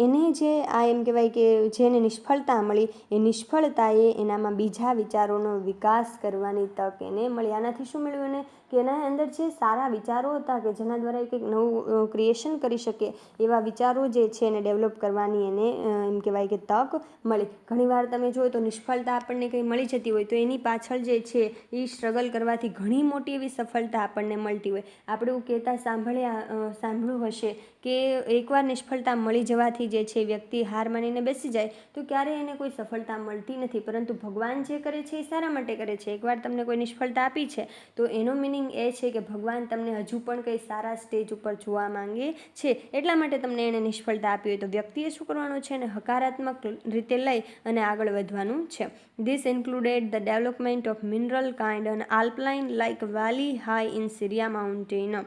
એને જે આ એમ કહેવાય કે જેને નિષ્ફળતા મળી એ નિષ્ફળતાએ એનામાં બીજા વિચારોનો વિકાસ કરવાની તક એને મળી. આનાથી શું મળ્યું એને? કે એના અંદર જે સારા વિચારો હતા કે જેના દ્વારા કંઈક નવું ક્રિએશન કરી શકે એવા વિચારો જે છે એને ડેવલપ કરવાની એને એમ કહેવાય કે તક મળી. ઘણીવાર તમે જુઓ તો નિષ્ફળતા આપણને કંઈ મળી જતી હોય તો એની પાછળ જે છે એ સ્ટ્રગલ કરવાથી ઘણી મોટી એવી સફળતા આપણને મળતી હોય. આપણે એવું કહેતા સાંભળ્યું હશે કે એકવાર નિષ્ફળતા મળી જવાથી જે છે વ્યક્તિ હાર માનીને બેસી જાય તો ક્યારેય એને કોઈ સફળતા મળતી નથી. પરંતુ ભગવાન જે કરે છે એ સારા માટે કરે છે. એકવાર તમને કોઈ નિષ્ફળતા આપી છે તો એનો મિનિંગ એ છે કે ભગવાન તમને હજુ પણ કંઈ સારા સ્ટેજ ઉપર જોવા માંગે છે, એટલા માટે તમને એને નિષ્ફળતા આપી હોય. તો વ્યક્તિએ શું કરવાનું છે? એને હકારાત્મક રીતે લઈ અને આગળ વધવાનું છે. This included the development of mineral kind and alpine like valley high in Syria mountain.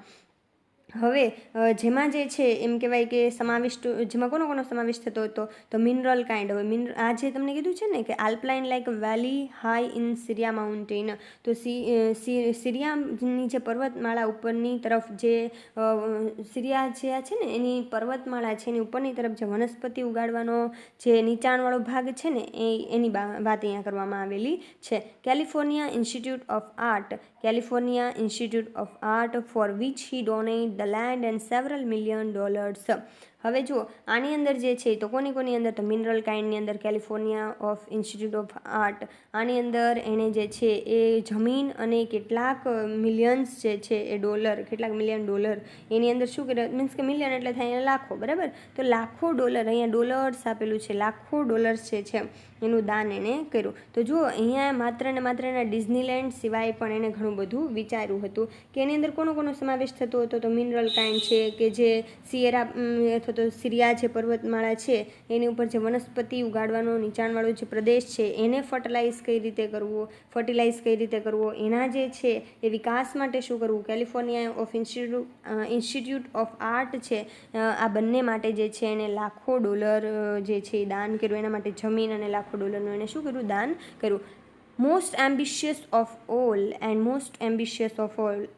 હવે જેમાં જે છે એમ કહેવાય કે સમાવિષ્ટ, જેમાં કોનો સમાવેશ થતો હતો તો મિનરલ કાઇન્ડ. હવે આ જે તમને કીધું છે ને કે alpine like valley high in Sierra mountain, તો સિરિયાની જે પર્વતમાળા ઉપરની તરફ જે સિરિયા જે છે ને એની પર્વતમાળા છે એની ઉપરની તરફ જે વનસ્પતિ ઉગાડવાનો જે નીચાણવાળો ભાગ છે ને એની વાત અહીંયા કરવામાં આવેલી છે. California Institute of Art for which he donate the land and several $1 million. હવે જુઓ આની અંદર જે છે તો કોની અંદર તો મિનરલ કાઇન્ડની અંદર California of institute of art, આની અંદર એણે જે છે એ જમીન અને કેટલાક મિલિયન્સ જે છે એ ડોલર, કેટલાક $1 million એની અંદર શું કરે, મીન્સ કે મિલિયન એટલે થાય લાખો, બરાબર, તો લાખો ડોલર, અહીંયા ડોલર્સ આપેલું છે, લાખો ડોલર્સ જે છે એનું દાન એણે કર્યું. તો જુઓ અહીંયા માત્ર ને માત્ર એના ડિઝનીલેન્ડ સિવાય પણ એણે ઘણું બધું વિચાર્યું હતું કે એની અંદર કોનો સમાવેશ થતો હતો તો મિનરલ કાઇન્ડ છે કે જે સિયેરા અથવા તો સિરિયા જે પર્વતમાળા છે એની ઉપર જે વનસ્પતિ ઉગાડવાનો નીચાણવાળો જે પ્રદેશ છે એને ફર્ટિલાઇઝ કઈ રીતે કરવો, એના જે છે એ વિકાસ માટે શું કરવું. California of institute of art છે આ બંને માટે જે છે એને લાખો ડોલર જે છે એ દાન કર્યું, એના માટે જમીન અને લાખો ડોલરનું એને શું કર્યું, દાન કર્યું. મોસ્ટ એમ્બિશિયસ ઓફ ઓલ,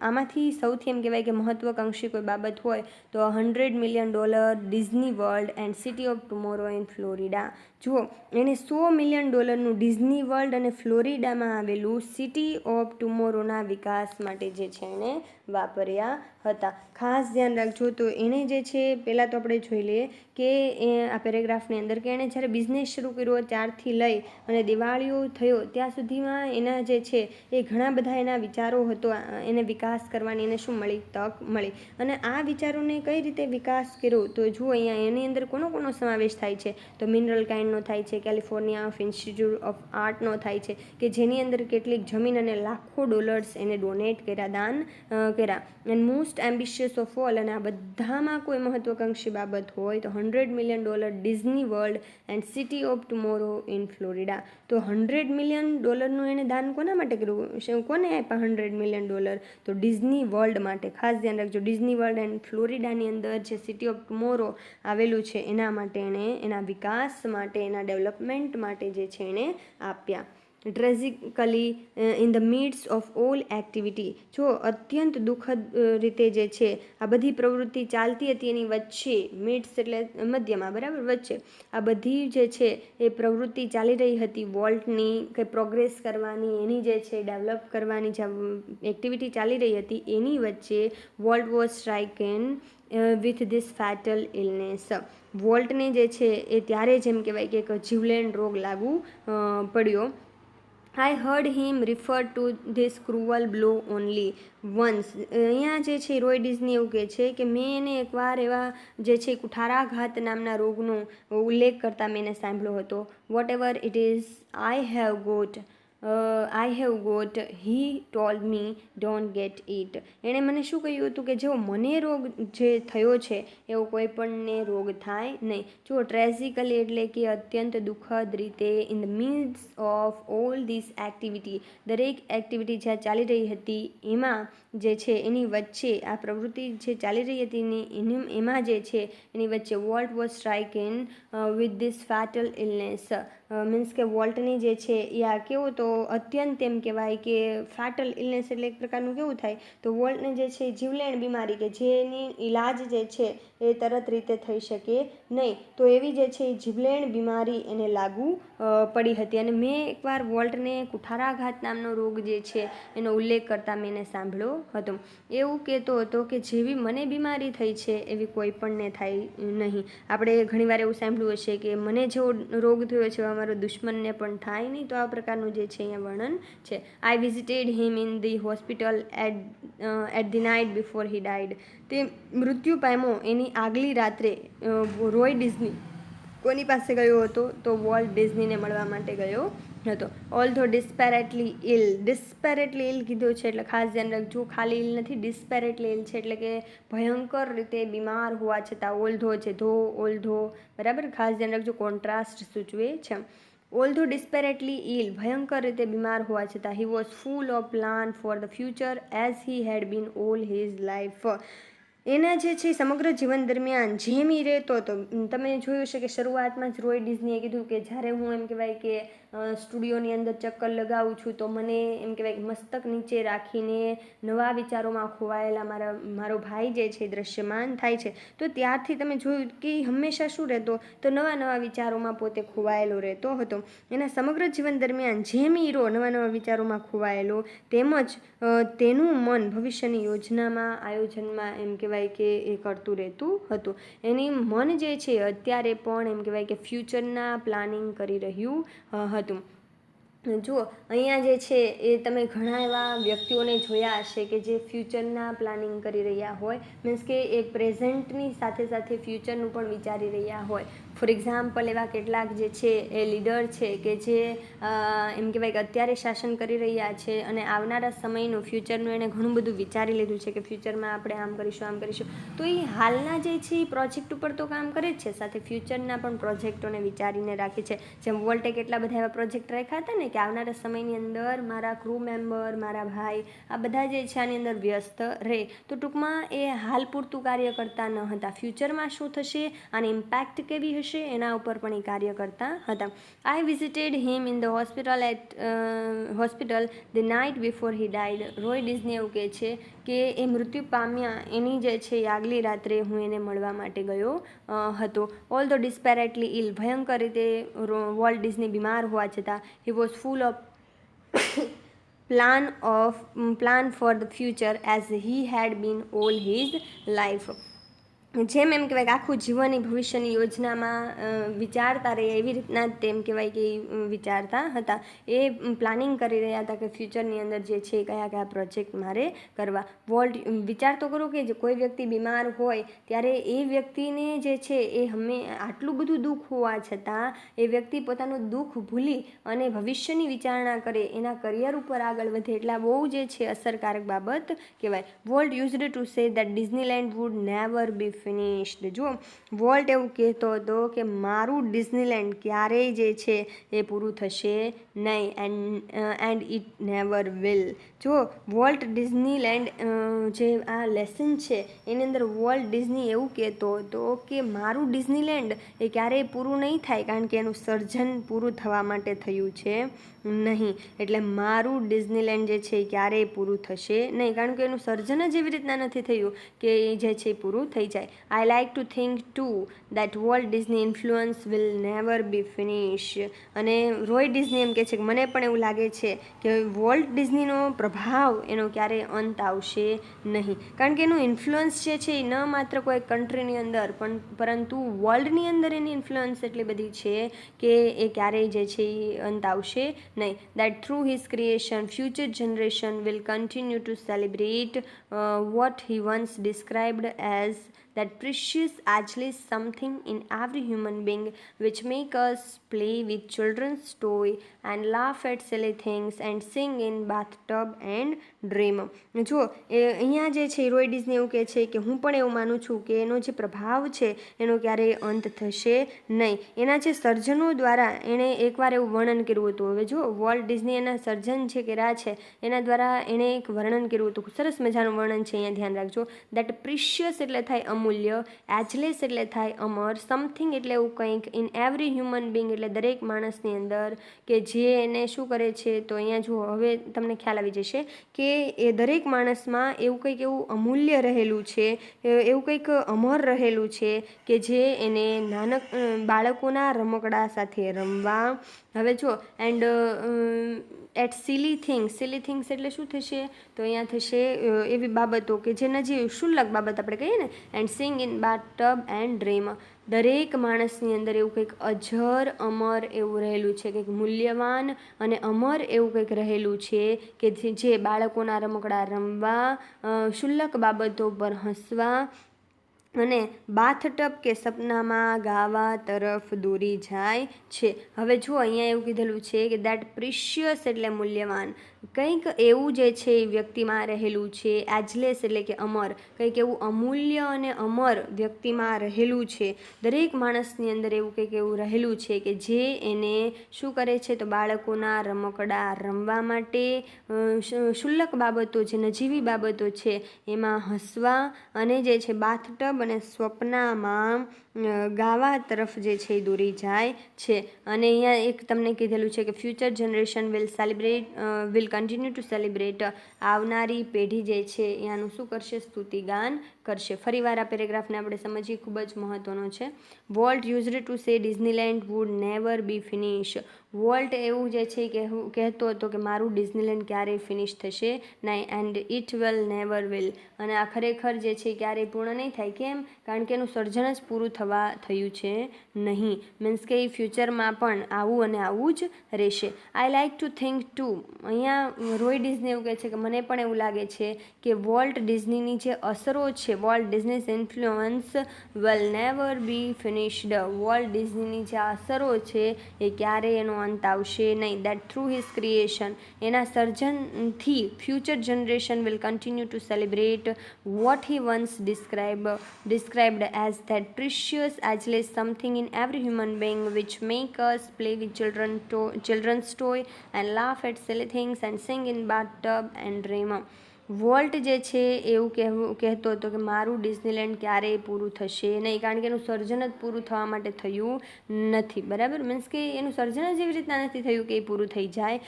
આમાંથી સૌથી એમ કહેવાય કે મહત્વાકાંક્ષી કોઈ બાબત હોય તો $100 million Disney world and city of tomorrow in Florida. જુઓ એને $100 million ડિઝની વર્લ્ડ અને ફ્લોરિડામાં આવેલું સિટી ઓફ ટુમોરોના વિકાસ માટે જે છે એણે વાપર્યા હતા. ખાસ ધ્યાન રાખજો. તો એણે જે છે પહેલાં તો આપણે જોઈ લઈએ કે આ પેરેગ્રાફની અંદર કે એણે જ્યારે બિઝનેસ શરૂ કર્યો ત્યારથી લઈ અને દિવાળીઓ થયો ત્યાં સુધીમાં એના જે છે એ ઘણા બધા એના વિચારો હતો, એને વિકાસ કરવાની એને શું મળી, તક મળી. અને આ વિચારોને કઈ રીતે વિકાસ કર્યો તો જુઓ અહીંયા એની અંદર કોનો સમાવેશ થાય છે તો મિનરલ કાઇન્ડનો થાય છે, કેલિફોર્નિયા ઓફ ઇન્સ્ટિટ્યૂટ ઓફ આર્ટનો થાય છે કે જેની અંદર કેટલીક જમીન અને લાખો ડોલર્સ એને ડોનેટ કર્યા, દાન કર્યા. And most ambitious of all, અને આ બધામાં કોઈ મહત્વાકાંક્ષી બાબત હોય તો $100 million Disney world and city of tomorrow in Florida. તો $100 million એને દાન કોના માટે કર્યું, કોને આપ્યા $100 million તો ડિઝની વર્લ્ડ માટે. ખાસ ધ્યાન રાખજો, ડિઝની વર્લ્ડ એન્ડ ફ્લોરિડાની અંદર જે સિટી ઓફ ટુમોરો આવેલું છે એના માટે એણે, એના વિકાસ માટે, એના ડેવલપમેન્ટ માટે જે છે એણે આપ્યા. Tragically in the midst of all activity, જો અત્યંત દુઃખદ રીતે જે છે આ બધી પ્રવૃત્તિ ચાલતી હતી એની વચ્ચે, મિડ્સ એટલે મધ્યમાં, બરાબર, વચ્ચે આ બધી જે છે એ પ્રવૃત્તિ ચાલી રહી હતી વોલ્ટની, કે પ્રોગ્રેસ કરવાની, એની જે છે ડેવલપ કરવાની જે એક્ટિવિટી ચાલી રહી હતી એની વચ્ચે Walt was stricken with this fatal illness. વોલ્ટને જે છે એ ત્યારે જ એમ કહેવાય કે એક જીવલેણ રોગ લાગુ પડ્યો. I heard him refer to this cruel blow only once. અહીંયા જે છે રોય ડિઝની એવું કહે છે કે મેં એને એકવાર એવા જે છે કુઠારાઘાત નામના રોગનો ઉલ્લેખ કરતા મેં એને સાંભળ્યો હતો. Whatever it is I have got he told me don't get it. એણે મને શું કહ્યું હતું કે જેવો મને રોગ જે થયો છે એવો કોઈ પણને રોગ થાય નહીં. જો ટ્રેજિકલી એટલે કે અત્યંત દુઃખદ રીતે, in the midst of all this activity, દરેક એક્ટિવિટી જ્યાં ચાલી રહી હતી એમાં જે છે એની વચ્ચે આ પ્રવૃત્તિ જે ચાલી રહી હતી એમાં જે છે એની વચ્ચે Walt was stricken with this fatal illness. Means કે વોલ્ટની જે છે એ આ કેવું તો અત્યંત એમ કહેવાય કે ફેટલ ઇલનેસ એટલે એક પ્રકારનું કેવું થાય તો વોલ્ટને જે છે જીવલેણ બીમારી કે જેની ઈલાજ જે છે એ તરત રીતે થઈ શકે નહીં, તો એવી જે છે એ જીવલેણ બીમારી એને લાગુ પડી હતી. અને મેં એકવાર વોલ્ટને કુઠારાઘાત નામનો રોગ જે છે એનો ઉલ્લેખ કરતા મેં એને સાંભળ્યો હતો. એવું કહેતો હતો કે જેવી મને બીમારી થઈ છે એવી કોઈ પણને થાય નહીં. આપણે ઘણીવાર એવું સાંભળ્યું હશે કે મને જેવો રોગ થયો છે અમારો દુશ્મનને પણ થાય નહીં, તો આ પ્રકારનું જે છે અહીંયા વર્ણન છે. I visited him in the hospital at the night before he died. તે મૃત્યુ પામ્યો એની આગલી રાત્રે રોય ડિઝની કોની પાસે ગયો હતો તો વોલ્ટ ડિઝનીને મળવા માટે ગયો હતો. ઓલ્ધો ડિસ્પેરેટલી ઇલ કીધું છે એટલે ખાસ ધ્યાન રાખજો, ખાલી ઇલ નથી, ડિસ્પેરેટલી ઇલ છે એટલે કે ભયંકર રીતે બીમાર હોવા છતાં. ઓલ્ધો છે ઓલ્ધો, બરાબર, ખાસ ધ્યાન રાખજો, કોન્ટ્રાસ્ટ સૂચવે છે. ઓલ્ધો ડિસ્પેરેટલી ઇલ, ભયંકર રીતે બીમાર હોવા છતાં, he was full of plan for the future as he had been all his life. એના જે છે સમગ્ર જીવન દરમિયાન જેમ એ રહેતો હતો, તમે જોયું છે કે શરૂઆતમાં જ રોય ડિઝનીએ કીધું કે જ્યારે હું એમ કહેવાય કે સ્ટુડિયોની અંદર ચક્કર લગાવું છું તો મને એમ કહેવાય કે મસ્તક નીચે રાખીને નવા વિચારોમાં ખોવાયેલા મારો ભાઈ જે છે દ્રશ્યમાન થાય છે. તો ત્યારથી તમે જોયું કે હંમેશા શું રહેતો તો નવા વિચારોમાં પોતે ખોવાયેલો રહેતો હતો. એના સમગ્ર જીવન દરમિયાન જેમ હીરો નવા વિચારોમાં ખોવાયેલો, તેમજ તેનું મન ભવિષ્યની યોજનામાં આયોજનમાં એમ કહેવાય કે એ કરતું રહેતું હતું. એની મન જે છે અત્યારે પણ એમ કહેવાય કે ફ્યુચરના પ્લાનિંગ કરી રહ્યું હતું. જુઓ અહીંયા જે છે એ તમે ઘણા એવા વ્યક્તિઓને જોયા હશે કે જે ફ્યુચરના પ્લાનિંગ કરી રહ્યા હોય, મીન્સ કે એ પ્રેઝન્ટની સાથે ફ્યુચરનું પણ વિચારી રહ્યા હોય. ફોર એક્ઝામ્પલ એવા કેટલાક જે છે એ લીડર છે કે જે એમ કહેવાય કે અત્યારે શાસન કરી રહ્યા છે અને આવનારા સમયનું ફ્યુચરનું એણે ઘણું બધું વિચારી લીધું છે કે ફ્યુચરમાં આપણે આમ કરીશું. તો એ હાલના જે છે એ પ્રોજેક્ટ ઉપર તો કામ કરે જ છે, સાથે ફ્યુચરના પણ પ્રોજેક્ટોને વિચારીને રાખે છે. જેમ વોલ્ટે કેટલા બધા એવા પ્રોજેક્ટ રાખ્યા હતા ને કે આવનારા સમયની અંદર મારા ક્રૂ મેમ્બર, મારા ભાઈ, આ બધા જે છે આની અંદર વ્યસ્ત રહે. તો ટૂંકમાં એ હાલ પૂરતું કાર્ય કરતા ન હતા, ફ્યુચરમાં શું થશે, આની ઇમ્પેક્ટ કેવી હશે એના ઉપર પણ એ કાર્ય કરતા હતા. આઈ visited him in the hospital the night before he died. Roy Disney એવું કહે છે કે એ મૃત્યુ પામ્યા એની જે છે આગલી રાત્રે હું એને મળવા માટે ગયો હતો. ઓલ ધ ડિસ્પેરેટલી ઇલ, ભયંકર રીતે વોલ્ટ ડિઝની બીમાર હોવા છતાં he was full of plan for the future as he had been all his life. જેમ એમ કહેવાય કે આખું જીવનની ભવિષ્યની યોજનામાં વિચારતા રહે એવી રીતના જ તેમ કહેવાય કે વિચારતા હતા. એ પ્લાનિંગ કરી રહ્યા હતા કે ફ્યુચરની અંદર જે છે કયા પ્રોજેક્ટ મારે કરવા. વોલ્ટ વિચાર તો કરો કે કોઈ વ્યક્તિ બીમાર હોય ત્યારે એ વ્યક્તિને જે છે એ આટલું બધું દુઃખ હોવા છતાં એ વ્યક્તિ પોતાનું દુઃખ ભૂલી અને ભવિષ્યની વિચારણા કરે, એના કરિયર ઉપર આગળ વધે, એટલે બહુ જે છે અસરકારક બાબત કહેવાય. Walt used to say that Disneyland would never be finished. જો વોલ્ટ એવું કહેતો હતો કે મારું ડિઝનીલેન્ડ ક્યારેય જે છે એ પૂરું થશે નહીં, એન્ડ ઇટ નેવર વિલ. જો વોલ્ટ ડિઝનીલેન્ડ જે આ લેસન છે એની અંદર વોલ્ટ ડિઝની એવું કહેતો હતો કે મારું ડિઝનીલેન્ડ એ ક્યારેય પૂરું નહીં થાય, કારણ કે એનું સર્જન પૂરું થવા માટે થયું છે નહીં. એટલે મારું ડિઝનીલેન્ડ જે છે એ ક્યારેય પૂરું થશે નહીં, કારણ કે એનું સર્જન જ એવી રીતના નથી થયું કે એ જે છે એ પૂરું થઈ જાય. આઈ like to think two that Walt Disney influence will never be finish. અને રોય ડિઝની એમ કહે છે કે મને પણ એવું લાગે છે કે વોલ્ટ ડિઝનીનો પ્રભાવ એનો ક્યારેય અંત આવશે નહીં, કારણ કે એનું ઇન્ફ્લુઅન્સ જે છે એ ન માત્ર કોઈ કન્ટ્રીની અંદર પરંતુ વર્લ્ડની અંદર એની ઇન્ફ્લુઅન્સ એટલી બધી છે કે એ ક્યારેય જે છે એ અંત આવશે નહીં. That through his creation future generation will continue to celebrate what he once described as that precious ageless something in every human being which make us play with children's toy and laugh at silly things and sing in bathtub and dream. જો અહીંયા જે છે Roy Disney એવું કહે છે કે હું પણ એવું માનું છું કે એનો જે પ્રભાવ છે એનો ક્યારેય અંત થશે નહીં. એના જે સર્જનો દ્વારા એણે એકવાર એવું વર્ણન કર્યું હતું. હવે જો વોલ્ટ ડિઝની એના સર્જન છે કે છે એના દ્વારા એણે એક વર્ણન કર્યું હતું, સરસ મજાનું વર્ણન છે, અહીંયા ધ્યાન રાખજો. દેટ પ્રિશિયસ એટલે થાય અમૂલ્ય, એજલેસ એટલે થાય અમર, સમથિંગ એટલે એવું કંઈક, ઇન એવરી હ્યુમન બિંગ એટલે દરેક માણસની અંદર, કે જે એને શું કરે છે. તો અહીંયા જુઓ હવે તમને ખ્યાલ આવી જશે કે એ દરેક માણસમાં એવું કંઈક એવું અમૂલ્ય રહેલું છે, એવું કંઈક અમર રહેલું છે કે જે એને બાળકોના રમકડા સાથે રમવા. હવે જો એન્ડ એટ સિલી થિંગ્સ એટલે શું થશે તો અહીંયા થશે એવી બાબતો કે જે નજી ક્ષુલ્લક બાબત આપણે કહીએ ને, and sing in bathtub and dream. દરેક માણસની અંદર એવું કંઈક અજર અમર એવું રહેલું છે, કંઈક મૂલ્યવાન અને અમર એવું કંઈક રહેલું છે કે જે બાળકોના રમકડા રમવા, ક્ષુલ્લક બાબતો પર હસવા અને બાથટબ કે સપનામાં ગાવા તરફ દોરી જાય છે. હવે જુઓ અહીંયા એવું કીધેલું છે કે દેટ પ્રિશિયસ એટલે મૂલ્યવાન, કંઈક એવું જે છે એ વ્યક્તિમાં રહેલું છે. એજલેસ એટલે કે અમર, કંઈક એવું અમૂલ્ય અને અમર વ્યક્તિમાં રહેલું છે. દરેક માણસની અંદર એવું કંઈક એવું રહેલું છે કે જે એને શું કરે છે તો બાળકોના રમકડા રમવા માટે ક્ષુલ્લક બાબતો જે નજીવી બાબતો છે એમાં હસવા અને જે છે બાથટબ અને સ્વપ્નામાં ગાવા તરફ જે છે એ દોરી જાય છે. અને અહીંયા એક તમને કીધેલું છે કે future generation will continue to celebrate, આવનારી પેઢી જે છે એનું શું કરશે, સ્તુતિગાન કરશે. ફરીવાર આ પેરેગ્રાફને આપણે સમજીએ, ખૂબ જ મહત્વનો છે. Walt used to say Disneyland would never be finish. Walt એવું જે છે કે કહેતો હતો કે મારું ડિઝનીલેન્ડ ક્યારેય ફિનિશ થશે નહીં, and it will never will. અને આ ખરેખર જે છે ક્યારેય પૂર્ણ નહીં થાય. કેમ? કારણ કે એનું સર્જન જ પૂરું થયું છે નહીં. મીન્સ કે એ ફ્યુચરમાં પણ આવું અને આવું જ રહેશે. I like to think too. અહીંયા રોય ડિઝની એવું કહે છે કે મને પણ એવું લાગે છે કે વોલ્ટ ડિઝનીની જે અસરો છે, Walt Disney's influence will never be finished. Walt ડિઝનીની જે અસરો છે એ ક્યારેય એનો અંત આવશે નહીં. દેટ થ્રુ હિઝ ક્રિએશન, એના સર્જનથી future generation will continue to celebrate what he once described as that precious ageless something in every human being which make us play with children's toy and laugh at silly things and sing in bathtub and dream. Volt જે છે એવું કહેતો હતો કે મારું Disneyland ક્યારેય પૂરું થશે નહીં, કારણ કે એનું સર્જન જ પૂરું થવા માટે થયું નથી. બરાબર? મીન્સ કે એનું સર્જન જ એવી રીતના નથી થયું કે એ પૂરું થઈ જાય.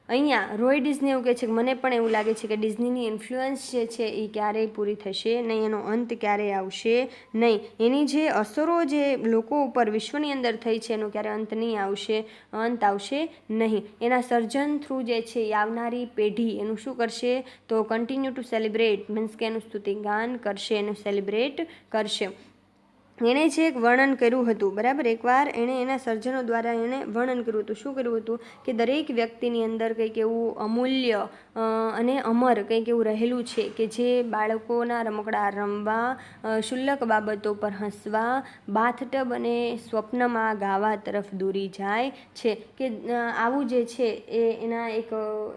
અહીંયા રોય ડિઝની એવું કહે છે કે મને પણ એવું લાગે છે કે ડિઝનીની ઇન્ફ્લુઅન્સ જે છે એ ક્યારેય પૂરી થશે નહીં, એનો અંત ક્યારેય આવશે નહીં. એની જે અસરો જે લોકો ઉપર વિશ્વની અંદર થઈ છે એનો ક્યારે અંત આવશે નહીં. એના સર્જન થ્રુ જે છે એ આવનારી પેઢી એનું શું કરશે તો કન્ટિન્યુ ટુ સેલિબ્રેટ, મીન્સ કે એનું સ્તુતિગાન કરશે, એનું સેલિબ્રેટ કરશે. એણે જે એક વર્ણન કર્યું હતું, બરાબર, એકવાર એણે એના સર્જનો દ્વારા એણે વર્ણન કર્યું હતું. શું કર્યું હતું કે દરેક વ્યક્તિની અંદર કંઈક એવું અમૂલ્ય અને અમર કંઈક એવું રહેલું છે કે જે બાળકોના રમકડા રમવા, ક્ષુલ્લક બાબતો પર હસવા, બાથટબ અને સ્વપ્નમાં ગાવા તરફ દોરી જાય છે. કે આવું જે છે એ એના એક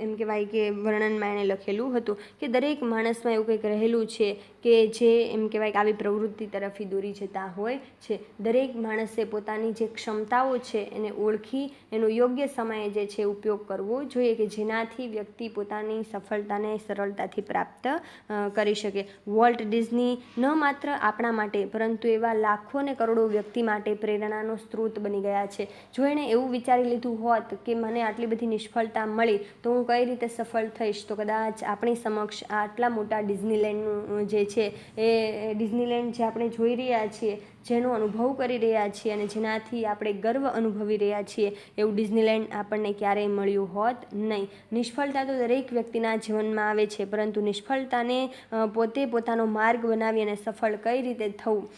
એમ કહેવાય કે વર્ણનમાં એણે લખેલું હતું કે દરેક માણસમાં એવું કંઈક રહેલું છે કે જે એમ કહેવાય કે આવી પ્રવૃત્તિ તરફી દોરી જતા હોય છે. દરેક માણસે પોતાની જે ક્ષમતાઓ છે એને ઓળખી એનો યોગ્ય સમયે જે છે ઉપયોગ કરવો જોઈએ કે જેનાથી વ્યક્તિ પોતાની સફળતાને સરળતાથી પ્રાપ્ત કરી શકે. વોલ્ટ ડિઝની ન માત્ર આપણા માટે પરંતુ એવા લાખો ને કરોડો વ્યક્તિ માટે પ્રેરણાનો સ્ત્રોત બની ગયા છે. જો એણે એવું વિચારી લીધું હોત કે મને આટલી બધી નિષ્ફળતા મળી તો હું કઈ રીતે સફળ થઈશ, તો કદાચ આપણી સમક્ષ આટલા મોટા ડિઝનીલેન્ડનું જે છે એ ડિઝનીલેન્ડ જે આપણે જોઈ રહ્યા છીએ, જેનો અનુભવ કરી રહ્યા છીએ અને જેનાથી આપણે ગર્વ અનુભવી રહ્યા છીએ એવું ડિઝનીલેન્ડ આપણને ક્યારેય મળ્યું હોત નહીં. નિષ્ફળતા તો દરેક વ્યક્તિના જીવનમાં આવે છે, પરંતુ નિષ્ફળતાને પોતે પોતાનો માર્ગ બનાવી અને સફળ કઈ રીતે થવું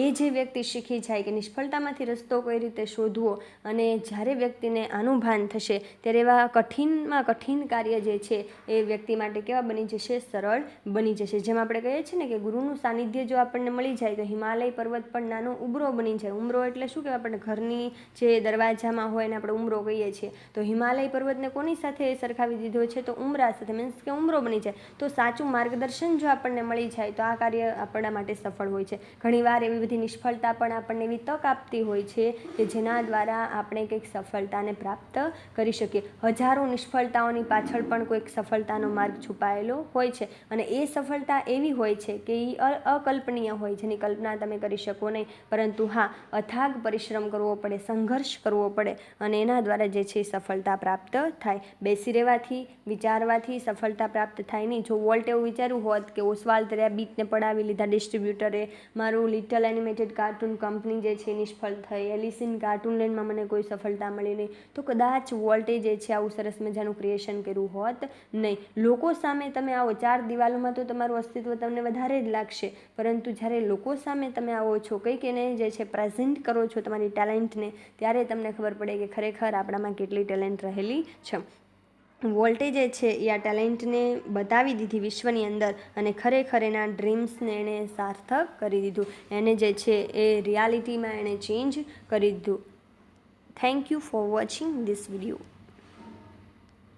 એ જે વ્યક્તિ શીખી જાય કે નિષ્ફળતામાંથી રસ્તો કઈ રીતે શોધવો, અને જ્યારે વ્યક્તિને આનું ભાન થશે ત્યારે એવા કઠિનમાં કઠિન કાર્ય જે છે એ વ્યક્તિ માટે કેવા બની જશે, સરળ બની જશે. જેમ આપણે કહીએ છીએ ને કે ગુરુનું સાનિધ્ય જો આપણને મળી જાય તો હિમાલય પર્વત પણ નાનો ઉંબરો બની જાય. ઉંબરો એટલે શું કહેવાય, આપણે ઘરની જે દરવાજામાં હોય ને આપણે ઉંબરો કહીએ છીએ, તો હિમાલય પર્વતને કોની સાથે સરખાવી દીધો છે તો ઉંબરા સાથે, મીન્સ કે ઉંબરો બની જાય. તો સાચું માર્ગદર્શન જો આપણને મળી જાય તો આ કાર્ય આપણા માટે સફળ હોય છે. ઘણીવાર એવી બધી નિષ્ફળતા પણ આપણને એવી તક આપતી હોય છે કે જેના દ્વારા આપણે કંઈક સફળતાને પ્રાપ્ત કરી શકીએ. હજારો નિષ્ફળતાઓની પાછળ પણ કોઈક સફળતાનો માર્ગ છુપાયેલો હોય છે, અને એ સફળતા એવી હોય છે કે એ અકલ્પનીય હોય જેની કલ્પના તમે કરી શકો નહીં, પરંતુ હા, અથાગ પરિશ્રમ કરવો પડે, સંઘર્ષ કરવો પડે અને એના દ્વારા જે છે સફળતા પ્રાપ્ત થાય. બેસી રહેવાથી, વિચારવાથી સફળતા પ્રાપ્ત થાય નહીં. જો વોલ્ટ એવું વિચાર્યું હોત કે ઓસ્વાલ્ડ રેબિટને પડાવી લીધા ડિસ્ટ્રીબ્યુટરે, મારું લિટલ એનિમેટેડ કાર્ટૂન કંપની જે છે નિષ્ફળ થઈ, એલિસ ઇન કાર્ટૂનલેન્ડમાં મને કોઈ સફળતા મળી નહીં, તો કદાચ વોલ્ટે જે છે આવું સરસ મજાનું ક્રિએશન કર્યું હોત નહીં. લોકો સામે તમે આવો 4 દિવાલોમાં તો તમારું અસ્તિત્વ તમને વધારે જ લાગશે, પરંતુ જ્યારે લોકો સામે તમે આવો છો, કંઈક એને જે છે પ્રેઝન્ટ કરો છો તમારી ટેલેન્ટને, ત્યારે તમને ખબર પડે કે ખરેખર આપણામાં કેટલી ટેલેન્ટ રહેલી છે. વોલ્ટે જે છે એ આ ટેલેન્ટને બતાવી દીધી વિશ્વની અંદર અને ખરેખર એના ડ્રીમ્સને એણે સાર્થક કરી દીધું, એને જે છે એ રિયાલિટીમાં એણે ચેન્જ કરી દીધું. Thank you for watching this video.